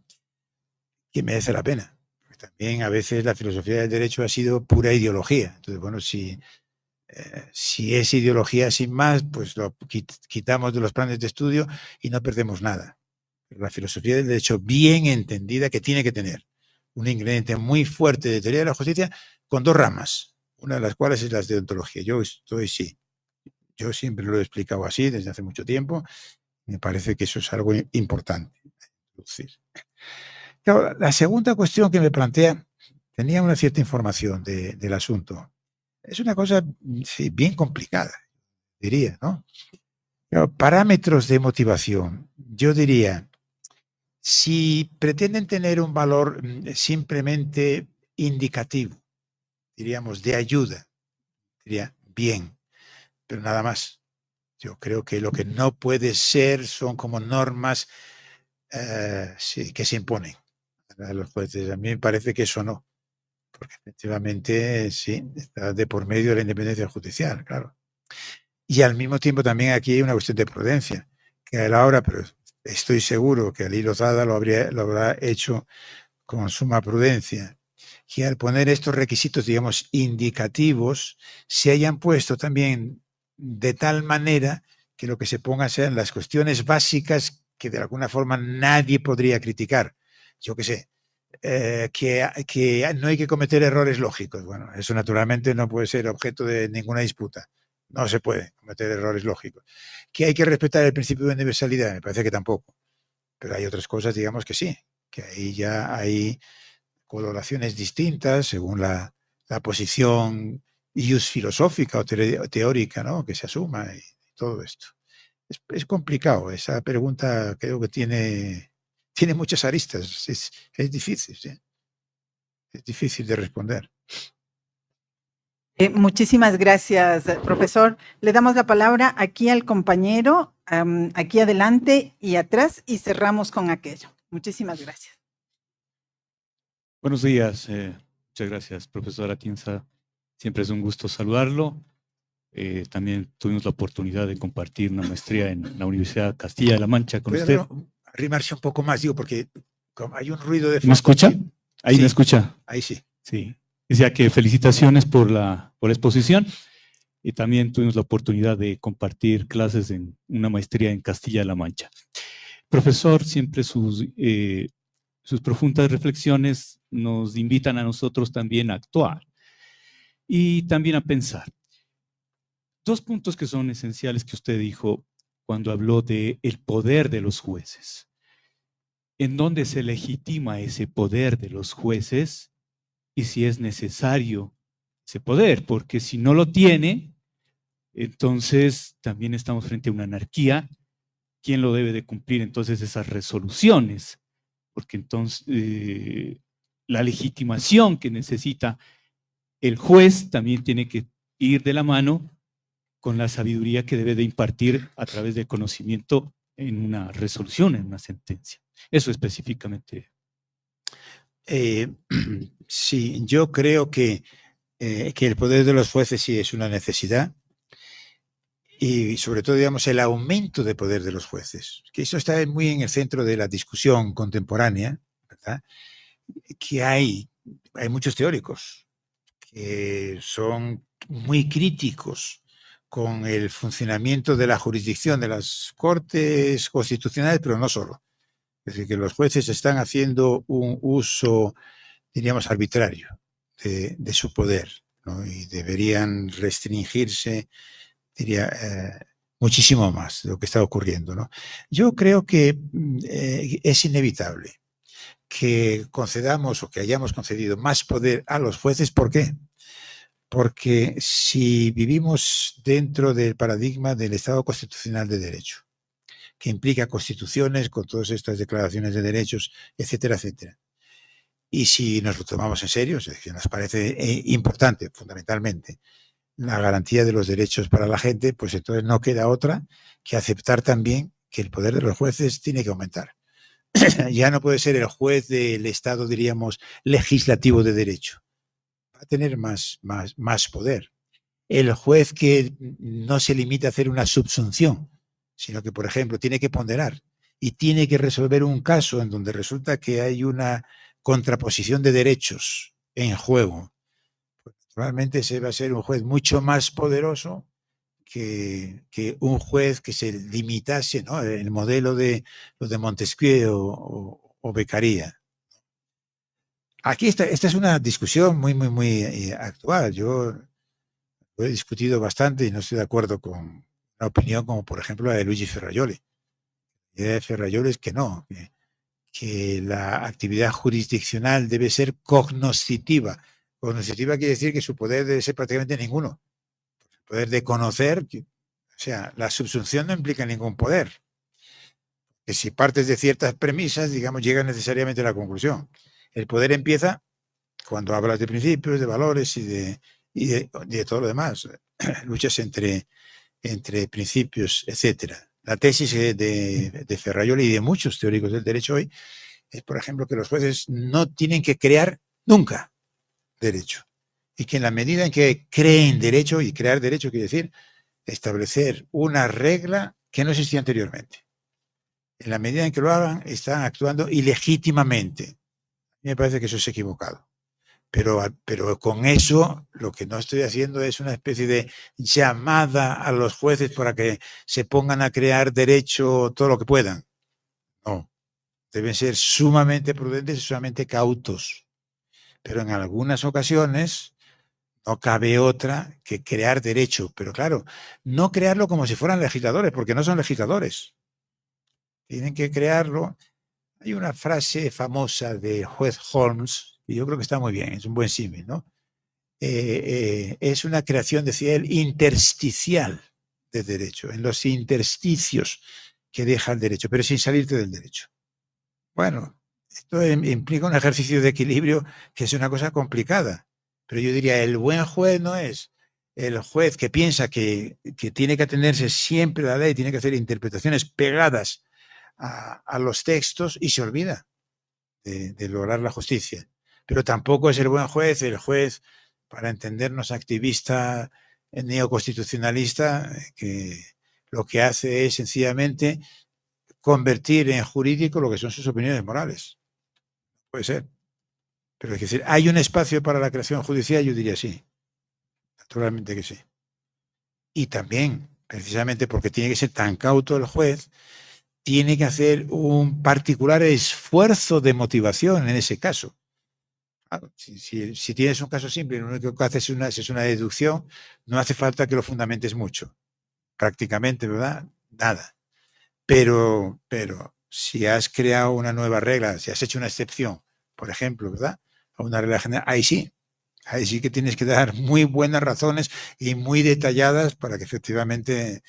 que merece la pena. Porque también a veces la filosofía del derecho ha sido pura ideología. Entonces, bueno, si es ideología sin más, pues lo quitamos de los planes de estudio y no perdemos nada. Pero la filosofía del derecho bien entendida, que tiene que tener un ingrediente muy fuerte de teoría de la justicia, con dos ramas, una de las cuales es la deontología. Yo siempre lo he explicado así desde hace mucho tiempo. Me parece que eso es algo importante. Claro, la segunda cuestión que me plantea, tenía una cierta información del asunto. Es una cosa, sí, bien complicada, diría, ¿no? Claro, parámetros de motivación. Yo diría, si pretenden tener un valor simplemente indicativo, diríamos, de ayuda, diría, bien, pero nada más. Yo creo que lo que no puede ser son como normas sí, que se imponen a los jueces. A mí me parece que eso no, porque efectivamente sí, está de por medio de la independencia judicial, claro. Y al mismo tiempo también aquí hay una cuestión de prudencia, que a la hora, pero estoy seguro que Alí Lozada lo habrá hecho con suma prudencia, que al poner estos requisitos, digamos, indicativos, se hayan puesto también de tal manera que lo que se ponga sean las cuestiones básicas que de alguna forma nadie podría criticar. Yo qué sé, que no hay que cometer errores lógicos. Bueno, eso naturalmente no puede ser objeto de ninguna disputa. No se puede cometer errores lógicos. Que hay que respetar el principio de universalidad, me parece que tampoco. Pero hay otras cosas, digamos, que sí, que ahí ya hay coloraciones distintas según la posición filosófica o teórica, ¿no?, que se asuma y todo esto. Es complicado, esa pregunta creo que tiene muchas aristas, es difícil, ¿sí? Es difícil de responder. Muchísimas gracias, profesor. Le damos la palabra aquí al compañero, aquí adelante y atrás, y cerramos con aquello. Muchísimas gracias. Buenos días. Muchas gracias, profesora Atienza. Siempre es un gusto saludarlo. También tuvimos la oportunidad de compartir una maestría en la Universidad de Castilla-La Mancha con usted. Arrimarse un poco más, digo, porque hay un ruido de fondo. ¿Me escucha? Ahí sí, me escucha. Ahí sí. Sí. Decía que felicitaciones por la exposición, y también tuvimos la oportunidad de compartir clases en una maestría en Castilla-La Mancha. Profesor, siempre sus profundas reflexiones nos invitan a nosotros también a actuar y también a pensar. Dos puntos que son esenciales que usted dijo cuando habló de el poder de los jueces. ¿En dónde se legitima ese poder de los jueces? Y si es necesario ese poder, porque si no lo tiene, entonces también estamos frente a una anarquía. ¿Quién lo debe de cumplir entonces esas resoluciones? Porque entonces la legitimación que necesita el juez también tiene que ir de la mano con la sabiduría que debe de impartir a través del conocimiento en una resolución, en una sentencia. Eso específicamente. Sí, yo creo que el poder de los jueces sí es una necesidad y sobre todo, digamos, el aumento de poder de los jueces, que eso está muy en el centro de la discusión contemporánea, ¿verdad? Que hay muchos teóricos que son muy críticos con el funcionamiento de la jurisdicción de las cortes constitucionales, pero no solo. Es decir, que los jueces están haciendo un uso, diríamos, arbitrario de su poder, ¿no? Y deberían restringirse, diría, muchísimo más de lo que está ocurriendo, ¿no? Yo creo que es inevitable que concedamos o que hayamos concedido más poder a los jueces. ¿Por qué? Porque si vivimos dentro del paradigma del Estado constitucional de derecho, que implica constituciones con todas estas declaraciones de derechos, etcétera, etcétera, y si nos lo tomamos en serio, es decir, nos parece importante, fundamentalmente, la garantía de los derechos para la gente, pues entonces no queda otra que aceptar también que el poder de los jueces tiene que aumentar. Ya no puede ser el juez del Estado, diríamos, legislativo de derecho. Va a tener más poder. El juez que no se limita a hacer una subsunción, sino que, por ejemplo, tiene que ponderar y tiene que resolver un caso en donde resulta que hay una contraposición de derechos en juego. Pues, probablemente ese va a ser un juez mucho más poderoso que un juez que se limitase, ¿no? El modelo de los de Montesquieu o Beccaria. Aquí esta es una discusión muy actual. Yo lo he discutido bastante y no estoy de acuerdo con una opinión como, por ejemplo, la de Luigi Ferrajoli. La idea de Ferrajoli es que no, que la actividad jurisdiccional debe ser cognoscitiva. Cognoscitiva quiere decir que su poder debe ser prácticamente ninguno. El poder de conocer, o sea, la subsunción no implica ningún poder. Que si partes de ciertas premisas, digamos, llegas necesariamente a la conclusión. El poder empieza cuando hablas de principios, de valores y de todo lo demás. Luchas entre principios, etcétera. La tesis de Ferrajoli y de muchos teóricos del derecho hoy es, por ejemplo, que los jueces no tienen que crear nunca derecho. Y que en la medida en que creen derecho, y crear derecho quiere decir establecer una regla que no existía anteriormente. En la medida en que lo hagan, están actuando ilegítimamente. A mí me parece que eso es equivocado. Pero con eso lo que no estoy haciendo es una especie de llamada a los jueces para que se pongan a crear derecho todo lo que puedan. No, deben ser sumamente prudentes y sumamente cautos. Pero en algunas ocasiones no cabe otra que crear derecho. Pero claro, no crearlo como si fueran legisladores, porque no son legisladores. Tienen que crearlo. Hay una frase famosa de juez Holmes, y yo creo que está muy bien, es un buen símil, ¿no? Es una creación, decía él, intersticial de derecho, en los intersticios que deja el derecho, pero sin salirte del derecho. Bueno, esto implica un ejercicio de equilibrio que es una cosa complicada, pero yo diría, el buen juez no es el juez que piensa que tiene que atenerse siempre a la ley, tiene que hacer interpretaciones pegadas a los textos y se olvida de lograr la justicia. Pero tampoco es el buen juez, para entendernos, activista neoconstitucionalista, que lo que hace es sencillamente convertir en jurídico lo que son sus opiniones morales. Puede ser. Pero es decir, ¿hay un espacio para la creación judicial? Yo diría sí. Naturalmente que sí. Y también, precisamente porque tiene que ser tan cauto el juez, tiene que hacer un particular esfuerzo de motivación en ese caso. Claro, si tienes un caso simple y lo único que haces es una deducción, no hace falta que lo fundamentes mucho. Prácticamente, ¿verdad? Nada. Pero si has creado una nueva regla, si has hecho una excepción, por ejemplo, ¿verdad? A una regla general, ahí sí que tienes que dar muy buenas razones y muy detalladas para que efectivamente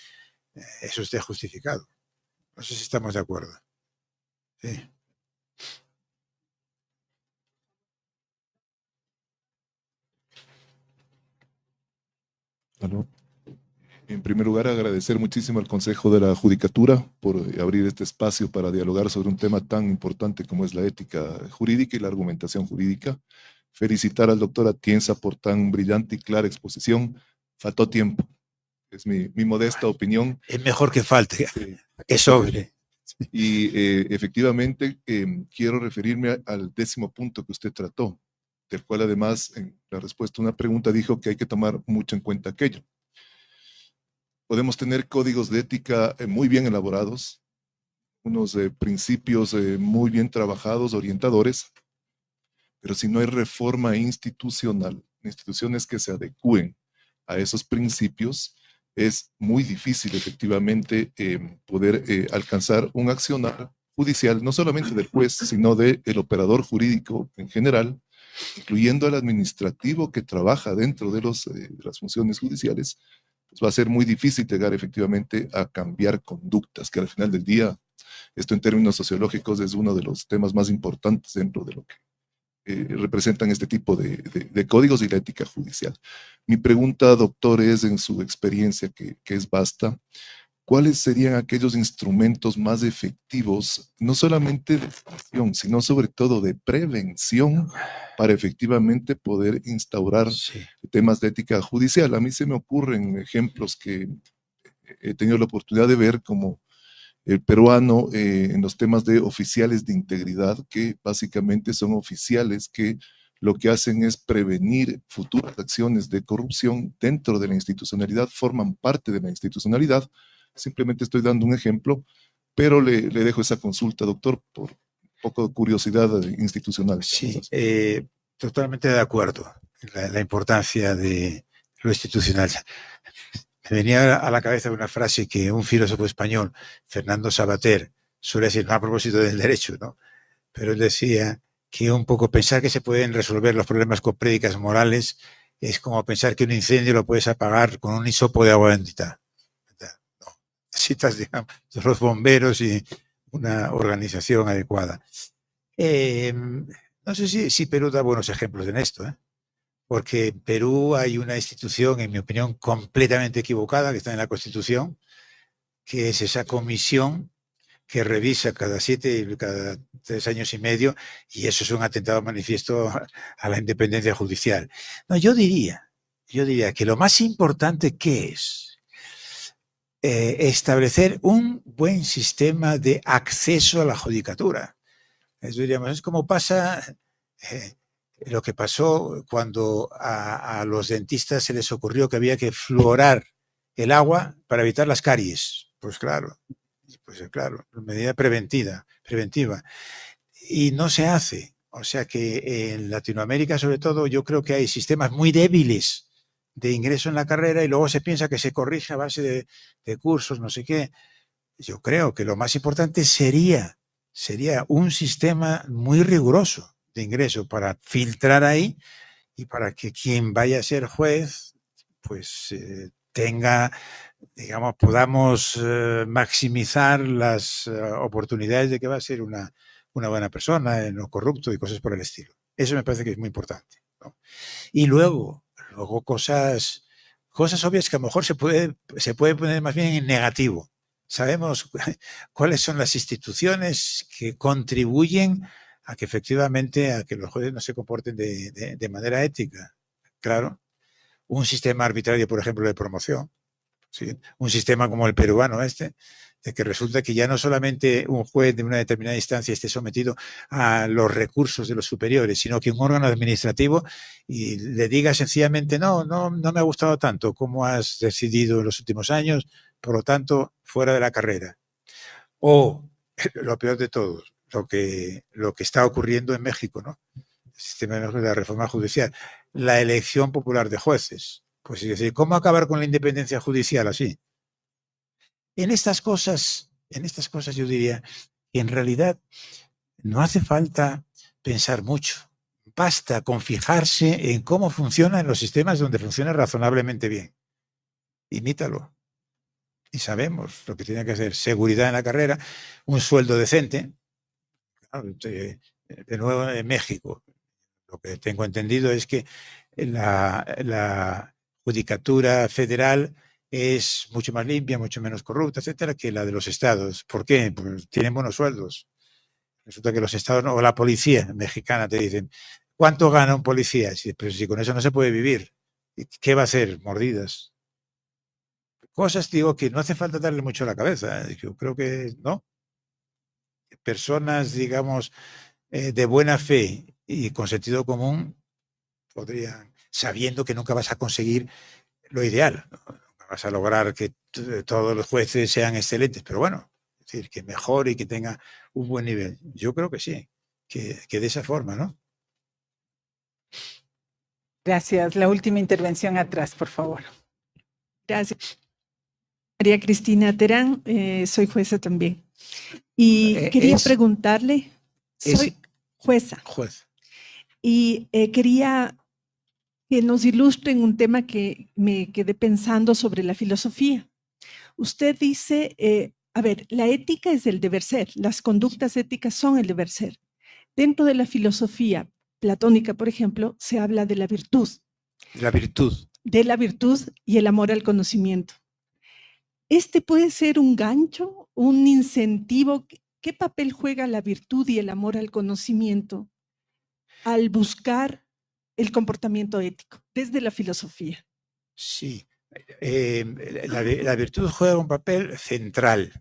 eso esté justificado. No sé si estamos de acuerdo. Sí. ¿Aló? En primer lugar, agradecer muchísimo al Consejo de la Judicatura por abrir este espacio para dialogar sobre un tema tan importante como es la ética jurídica y la argumentación jurídica. Felicitar al doctor Atienza por tan brillante y clara exposición. Faltó tiempo, es mi modesta opinión. Es mejor que falte, Sí. que sobre. Y efectivamente quiero referirme al 10º punto que usted trató, del cual además en la respuesta a una pregunta dijo que hay que tomar mucho en cuenta aquello. Podemos tener códigos de ética muy bien elaborados, unos principios muy bien trabajados, orientadores, pero si no hay reforma institucional, instituciones que se adecúen a esos principios, es muy difícil efectivamente poder alcanzar un accionar judicial, no solamente del juez, sino del operador jurídico en general, incluyendo al administrativo que trabaja dentro de las funciones judiciales. Pues va a ser muy difícil llegar efectivamente a cambiar conductas, que al final del día, esto en términos sociológicos es uno de los temas más importantes dentro de lo que representan este tipo de códigos y la ética judicial. Mi pregunta, doctor, es en su experiencia, que es vasta, ¿cuáles serían aquellos instrumentos más efectivos, no solamente de sanción, sino sobre todo de prevención, para efectivamente poder instaurar temas de ética judicial? A mí se me ocurren ejemplos que he tenido la oportunidad de ver, como el peruano en los temas de oficiales de integridad, que básicamente son oficiales que lo que hacen es prevenir futuras acciones de corrupción dentro de la institucionalidad, forman parte de la institucionalidad. Simplemente estoy dando un ejemplo, pero le dejo esa consulta, doctor, por un poco de curiosidad institucional. Sí, totalmente de acuerdo en la importancia de lo institucional. Me venía a la cabeza una frase que un filósofo español, Fernando Savater, suele decir, no a propósito del derecho, ¿no? Pero él decía que un poco pensar que se pueden resolver los problemas con prédicas morales es como pensar que un incendio lo puedes apagar con un hisopo de agua bendita. No, necesitas, digamos, los bomberos y una organización adecuada. No sé si Perú da buenos ejemplos en esto, porque en Perú hay una institución, en mi opinión, completamente equivocada, que está en la Constitución, que es esa comisión que revisa cada 3 años y medio, y eso es un atentado manifiesto a la independencia judicial. No, yo diría que lo más importante que es establecer un buen sistema de acceso a la judicatura. Es como pasa lo que pasó cuando a los dentistas se les ocurrió que había que fluorar el agua para evitar las caries. Pues claro, medida preventiva. Y no se hace. O sea que en Latinoamérica, sobre todo, yo creo que hay sistemas muy débiles de ingreso en la carrera y luego se piensa que se corrige a base de cursos, no sé qué. Yo creo que lo más importante sería un sistema muy riguroso de ingreso para filtrar ahí y para que quien vaya a ser juez pues tenga, digamos, podamos maximizar las oportunidades de que va a ser una buena persona, no corrupto y cosas por el estilo. Eso me parece que es muy importante, ¿no? Y luego cosas obvias que a lo mejor se puede poner más bien en negativo. Sabemos cuáles son las instituciones que contribuyen a que efectivamente a que los jueces no se comporten de manera ética. Claro, un sistema arbitrario, por ejemplo, de promoción, ¿sí? Un sistema como el peruano de que resulta que ya no solamente un juez de una determinada instancia esté sometido a los recursos de los superiores, sino que un órgano administrativo y le diga sencillamente no me ha gustado tanto como has decidido en los últimos años, por lo tanto, fuera de la carrera. O, lo peor de todo, lo que está ocurriendo en México, ¿no? El sistema de la reforma judicial, la elección popular de jueces. Pues es decir, ¿cómo acabar con la independencia judicial así? En estas cosas yo diría que en realidad no hace falta pensar mucho. Basta con fijarse en cómo funcionan los sistemas donde funciona razonablemente bien. Imítalo. Y sabemos lo que tiene que hacer. Seguridad en la carrera, un sueldo decente. De nuevo, en México, lo que tengo entendido es que la Judicatura Federal es mucho más limpia, mucho menos corrupta, etcétera, que la de los estados. ¿Por qué? Pues tienen buenos sueldos. Resulta que los estados o la policía mexicana te dicen, ¿cuánto gana un policía? Pero si con eso no se puede vivir, ¿qué va a hacer? Mordidas. Cosas, digo, que no hace falta darle mucho a la cabeza. Yo creo que no. Personas, digamos, de buena fe y con sentido común podrían, sabiendo que nunca vas a conseguir lo ideal, nunca vas a lograr que todos los jueces sean excelentes, pero bueno, es decir, que mejore y que tenga un buen nivel. Yo creo que sí, que de esa forma, ¿no? Gracias. La última intervención atrás, por favor. Gracias. María Cristina Terán, soy jueza también. Y quería preguntarle, soy jueza, y quería que nos ilustren un tema que me quedé pensando sobre la filosofía. Usted dice, a ver, la ética es el deber ser, las conductas éticas son el deber ser. Dentro de la filosofía platónica, por ejemplo, se habla de la virtud. La virtud. De la virtud y el amor al conocimiento. ¿Este puede ser un gancho, un incentivo? ¿Qué papel juega la virtud y el amor al conocimiento al buscar el comportamiento ético desde la filosofía? Sí, la virtud juega un papel central.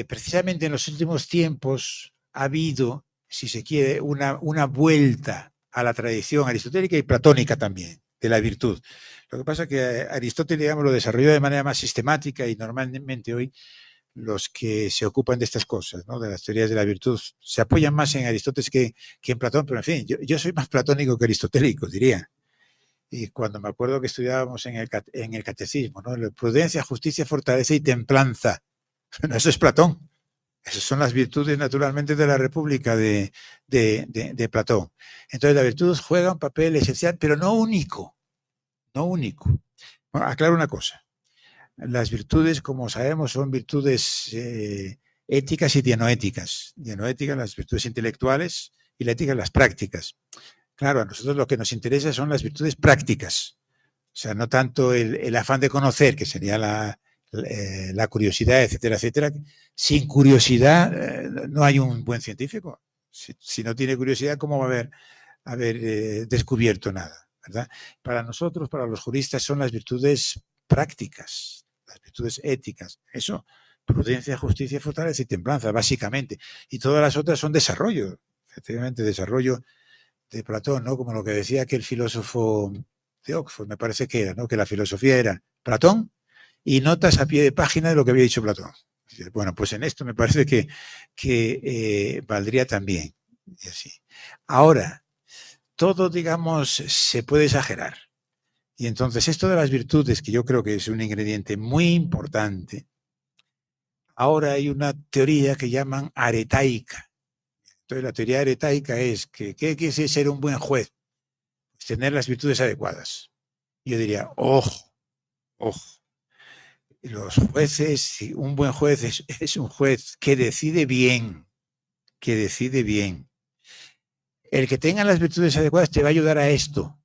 Precisamente en los últimos tiempos ha habido, si se quiere, una vuelta a la tradición aristotélica y platónica también, de la virtud. Lo que pasa es que Aristóteles, digamos, lo desarrolló de manera más sistemática y normalmente hoy los que se ocupan de estas cosas, ¿no? De las teorías de la virtud, se apoyan más en Aristóteles que en Platón, pero en fin, yo soy más platónico que aristotélico, diría. Y cuando me acuerdo que estudiábamos en el catecismo, ¿no? Prudencia, justicia, fortaleza y templanza. Eso es Platón. Esas son las virtudes, naturalmente, de la República de Platón. Entonces, la virtud juega un papel esencial, pero no único. No único. Bueno, aclaro una cosa. Las virtudes, como sabemos, son virtudes éticas y dianoéticas. Dianoéticas, las virtudes intelectuales, y la ética, las prácticas. Claro, a nosotros lo que nos interesa son las virtudes prácticas. O sea, no tanto el afán de conocer, que sería la curiosidad, etcétera, etcétera. Sin curiosidad no hay un buen científico. Si no tiene curiosidad, ¿cómo va a haber descubierto nada? ¿Verdad? Para nosotros, para los juristas, son las virtudes prácticas, las virtudes éticas. Eso, prudencia, justicia, fortaleza y templanza, básicamente. Y todas las otras son desarrollo, efectivamente, desarrollo de Platón, ¿no? Como lo que decía aquel filósofo de Oxford, me parece que era, ¿no? Que la filosofía era Platón y notas a pie de página de lo que había dicho Platón. Bueno, pues en esto me parece que valdría también. Y así. Ahora, todo, digamos, se puede exagerar. Y entonces esto de las virtudes, que yo creo que es un ingrediente muy importante, ahora hay una teoría que llaman aretaica. Entonces la teoría aretaica es que ¿qué quiere decir ser un buen juez? Pues tener las virtudes adecuadas. Yo diría, ojo. Los jueces, un buen juez es un juez que decide bien, El que tenga las virtudes adecuadas te va a ayudar a esto,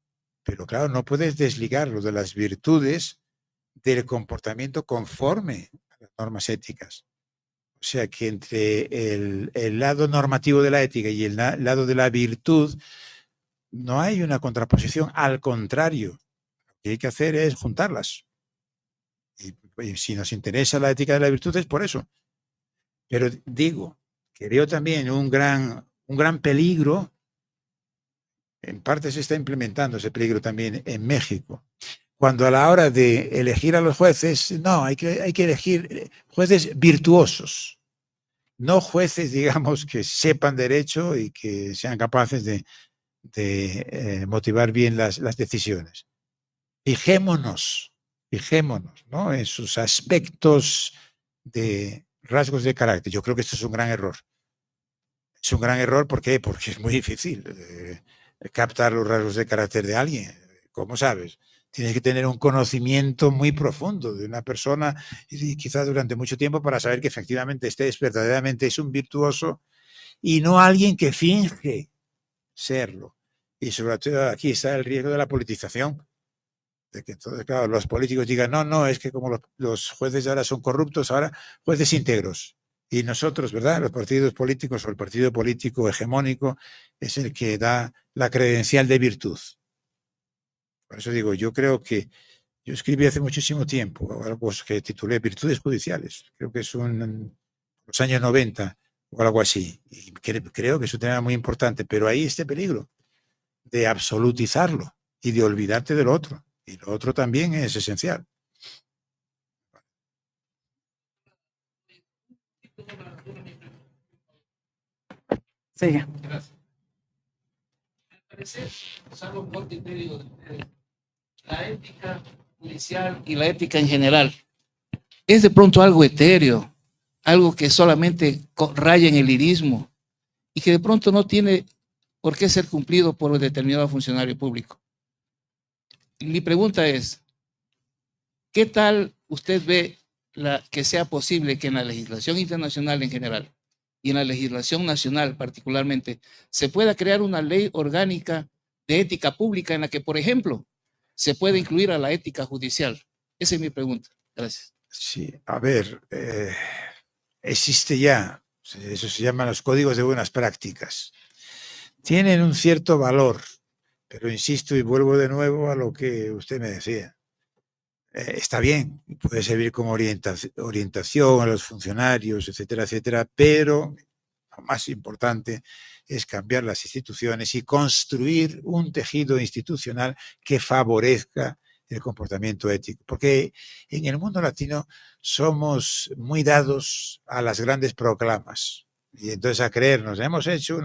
pero claro, no puedes desligarlo de las virtudes del comportamiento conforme a las normas éticas. O sea que entre el lado normativo de la ética y el lado de la virtud no hay una contraposición, al contrario, lo que hay que hacer es juntarlas. Y si nos interesa la ética de la virtud es por eso. Pero digo que veo también un gran peligro, en parte se está implementando ese peligro también en México, cuando a la hora de elegir a los jueces, no, hay que elegir jueces virtuosos, no jueces, digamos, que sepan derecho y que sean capaces de motivar bien las decisiones. Fijémonos, ¿no? En sus aspectos de rasgos de carácter. Yo creo que esto es un gran error. Es un gran error, ¿por qué? Porque es muy difícil captar los rasgos de carácter de alguien. ¿Cómo sabes? Tienes que tener un conocimiento muy profundo de una persona y quizás durante mucho tiempo para saber que efectivamente verdaderamente es un virtuoso y no alguien que finge serlo. Y sobre todo aquí está el riesgo de la politización. De que entonces, claro, los políticos digan, no, no, es que como los jueces ahora son corruptos, ahora jueces íntegros. Y nosotros, ¿verdad? Los partidos políticos o el partido político hegemónico es el que da la credencial de virtud. Por eso digo, yo creo que yo escribí hace muchísimo tiempo algo que titulé Virtudes Judiciales. Creo que son en los años 90 o algo así. Y creo que es un tema muy importante, pero hay este peligro de absolutizarlo y de olvidarte del otro. Y lo otro también es esencial. Siga. Gracias. Al parecer, salvo un buen criterio de ustedes, la ética judicial y la ética en general es de pronto algo etéreo, algo que solamente raya en el lirismo y que de pronto no tiene por qué ser cumplido por un determinado funcionario público. Mi pregunta es, ¿qué tal usted ve que sea posible que en la legislación internacional en general y en la legislación nacional particularmente se pueda crear una ley orgánica de ética pública en la que, por ejemplo, se pueda incluir a la ética judicial? Esa es mi pregunta. Gracias. Sí, a ver, existe ya, eso se llaman los códigos de buenas prácticas. Tienen un cierto valor, pero insisto y vuelvo de nuevo a lo que usted me decía. Está bien, puede servir como orientación a los funcionarios, etcétera, etcétera, pero lo más importante es cambiar las instituciones y construir un tejido institucional que favorezca el comportamiento ético. Porque en el mundo latino somos muy dados a las grandes proclamas y entonces a creernos, hemos hecho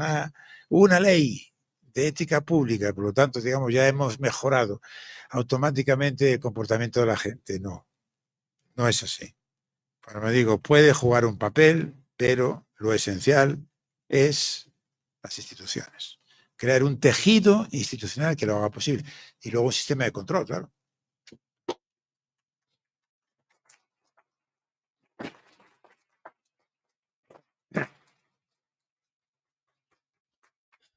una ley de ética pública, por lo tanto, digamos, ya hemos mejorado automáticamente el comportamiento de la gente. No, no es así. Bueno, me digo, puede jugar un papel, pero lo esencial es las instituciones. Crear un tejido institucional que lo haga posible. Y luego un sistema de control, claro.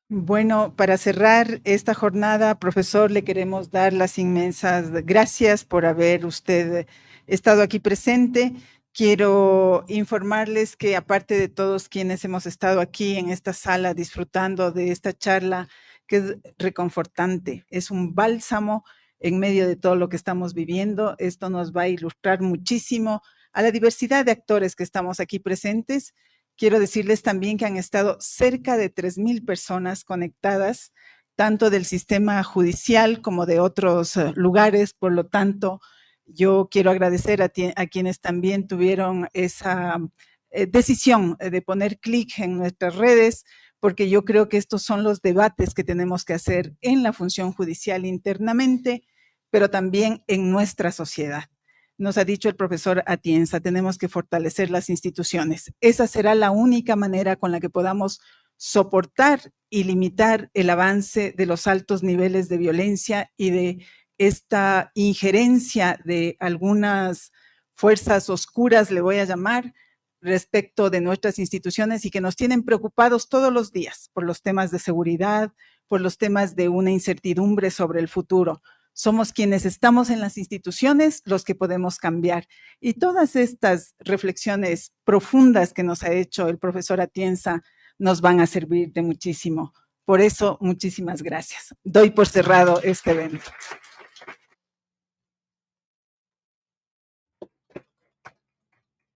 Bueno, para cerrar esta jornada, profesor, le queremos dar las inmensas gracias por haber usted estado aquí presente. Quiero informarles que aparte de todos quienes hemos estado aquí en esta sala disfrutando de esta charla, que es reconfortante, es un bálsamo en medio de todo lo que estamos viviendo. Esto nos va a ilustrar muchísimo a la diversidad de actores que estamos aquí presentes. Quiero decirles también que han estado cerca de 3,000 personas conectadas, tanto del sistema judicial como de otros lugares. Por lo tanto, yo quiero agradecer a quienes también tuvieron esa decisión de poner clic en nuestras redes, porque yo creo que estos son los debates que tenemos que hacer en la función judicial internamente, pero también en nuestra sociedad. Nos ha dicho el profesor Atienza, tenemos que fortalecer las instituciones. Esa será la única manera con la que podamos soportar y limitar el avance de los altos niveles de violencia y de esta injerencia de algunas fuerzas oscuras, le voy a llamar, respecto de nuestras instituciones y que nos tienen preocupados todos los días por los temas de seguridad, por los temas de una incertidumbre sobre el futuro. Somos quienes estamos en las instituciones los que podemos cambiar. Y todas estas reflexiones profundas que nos ha hecho el profesor Atienza nos van a servir de muchísimo. Por eso, muchísimas gracias. Doy por cerrado este evento.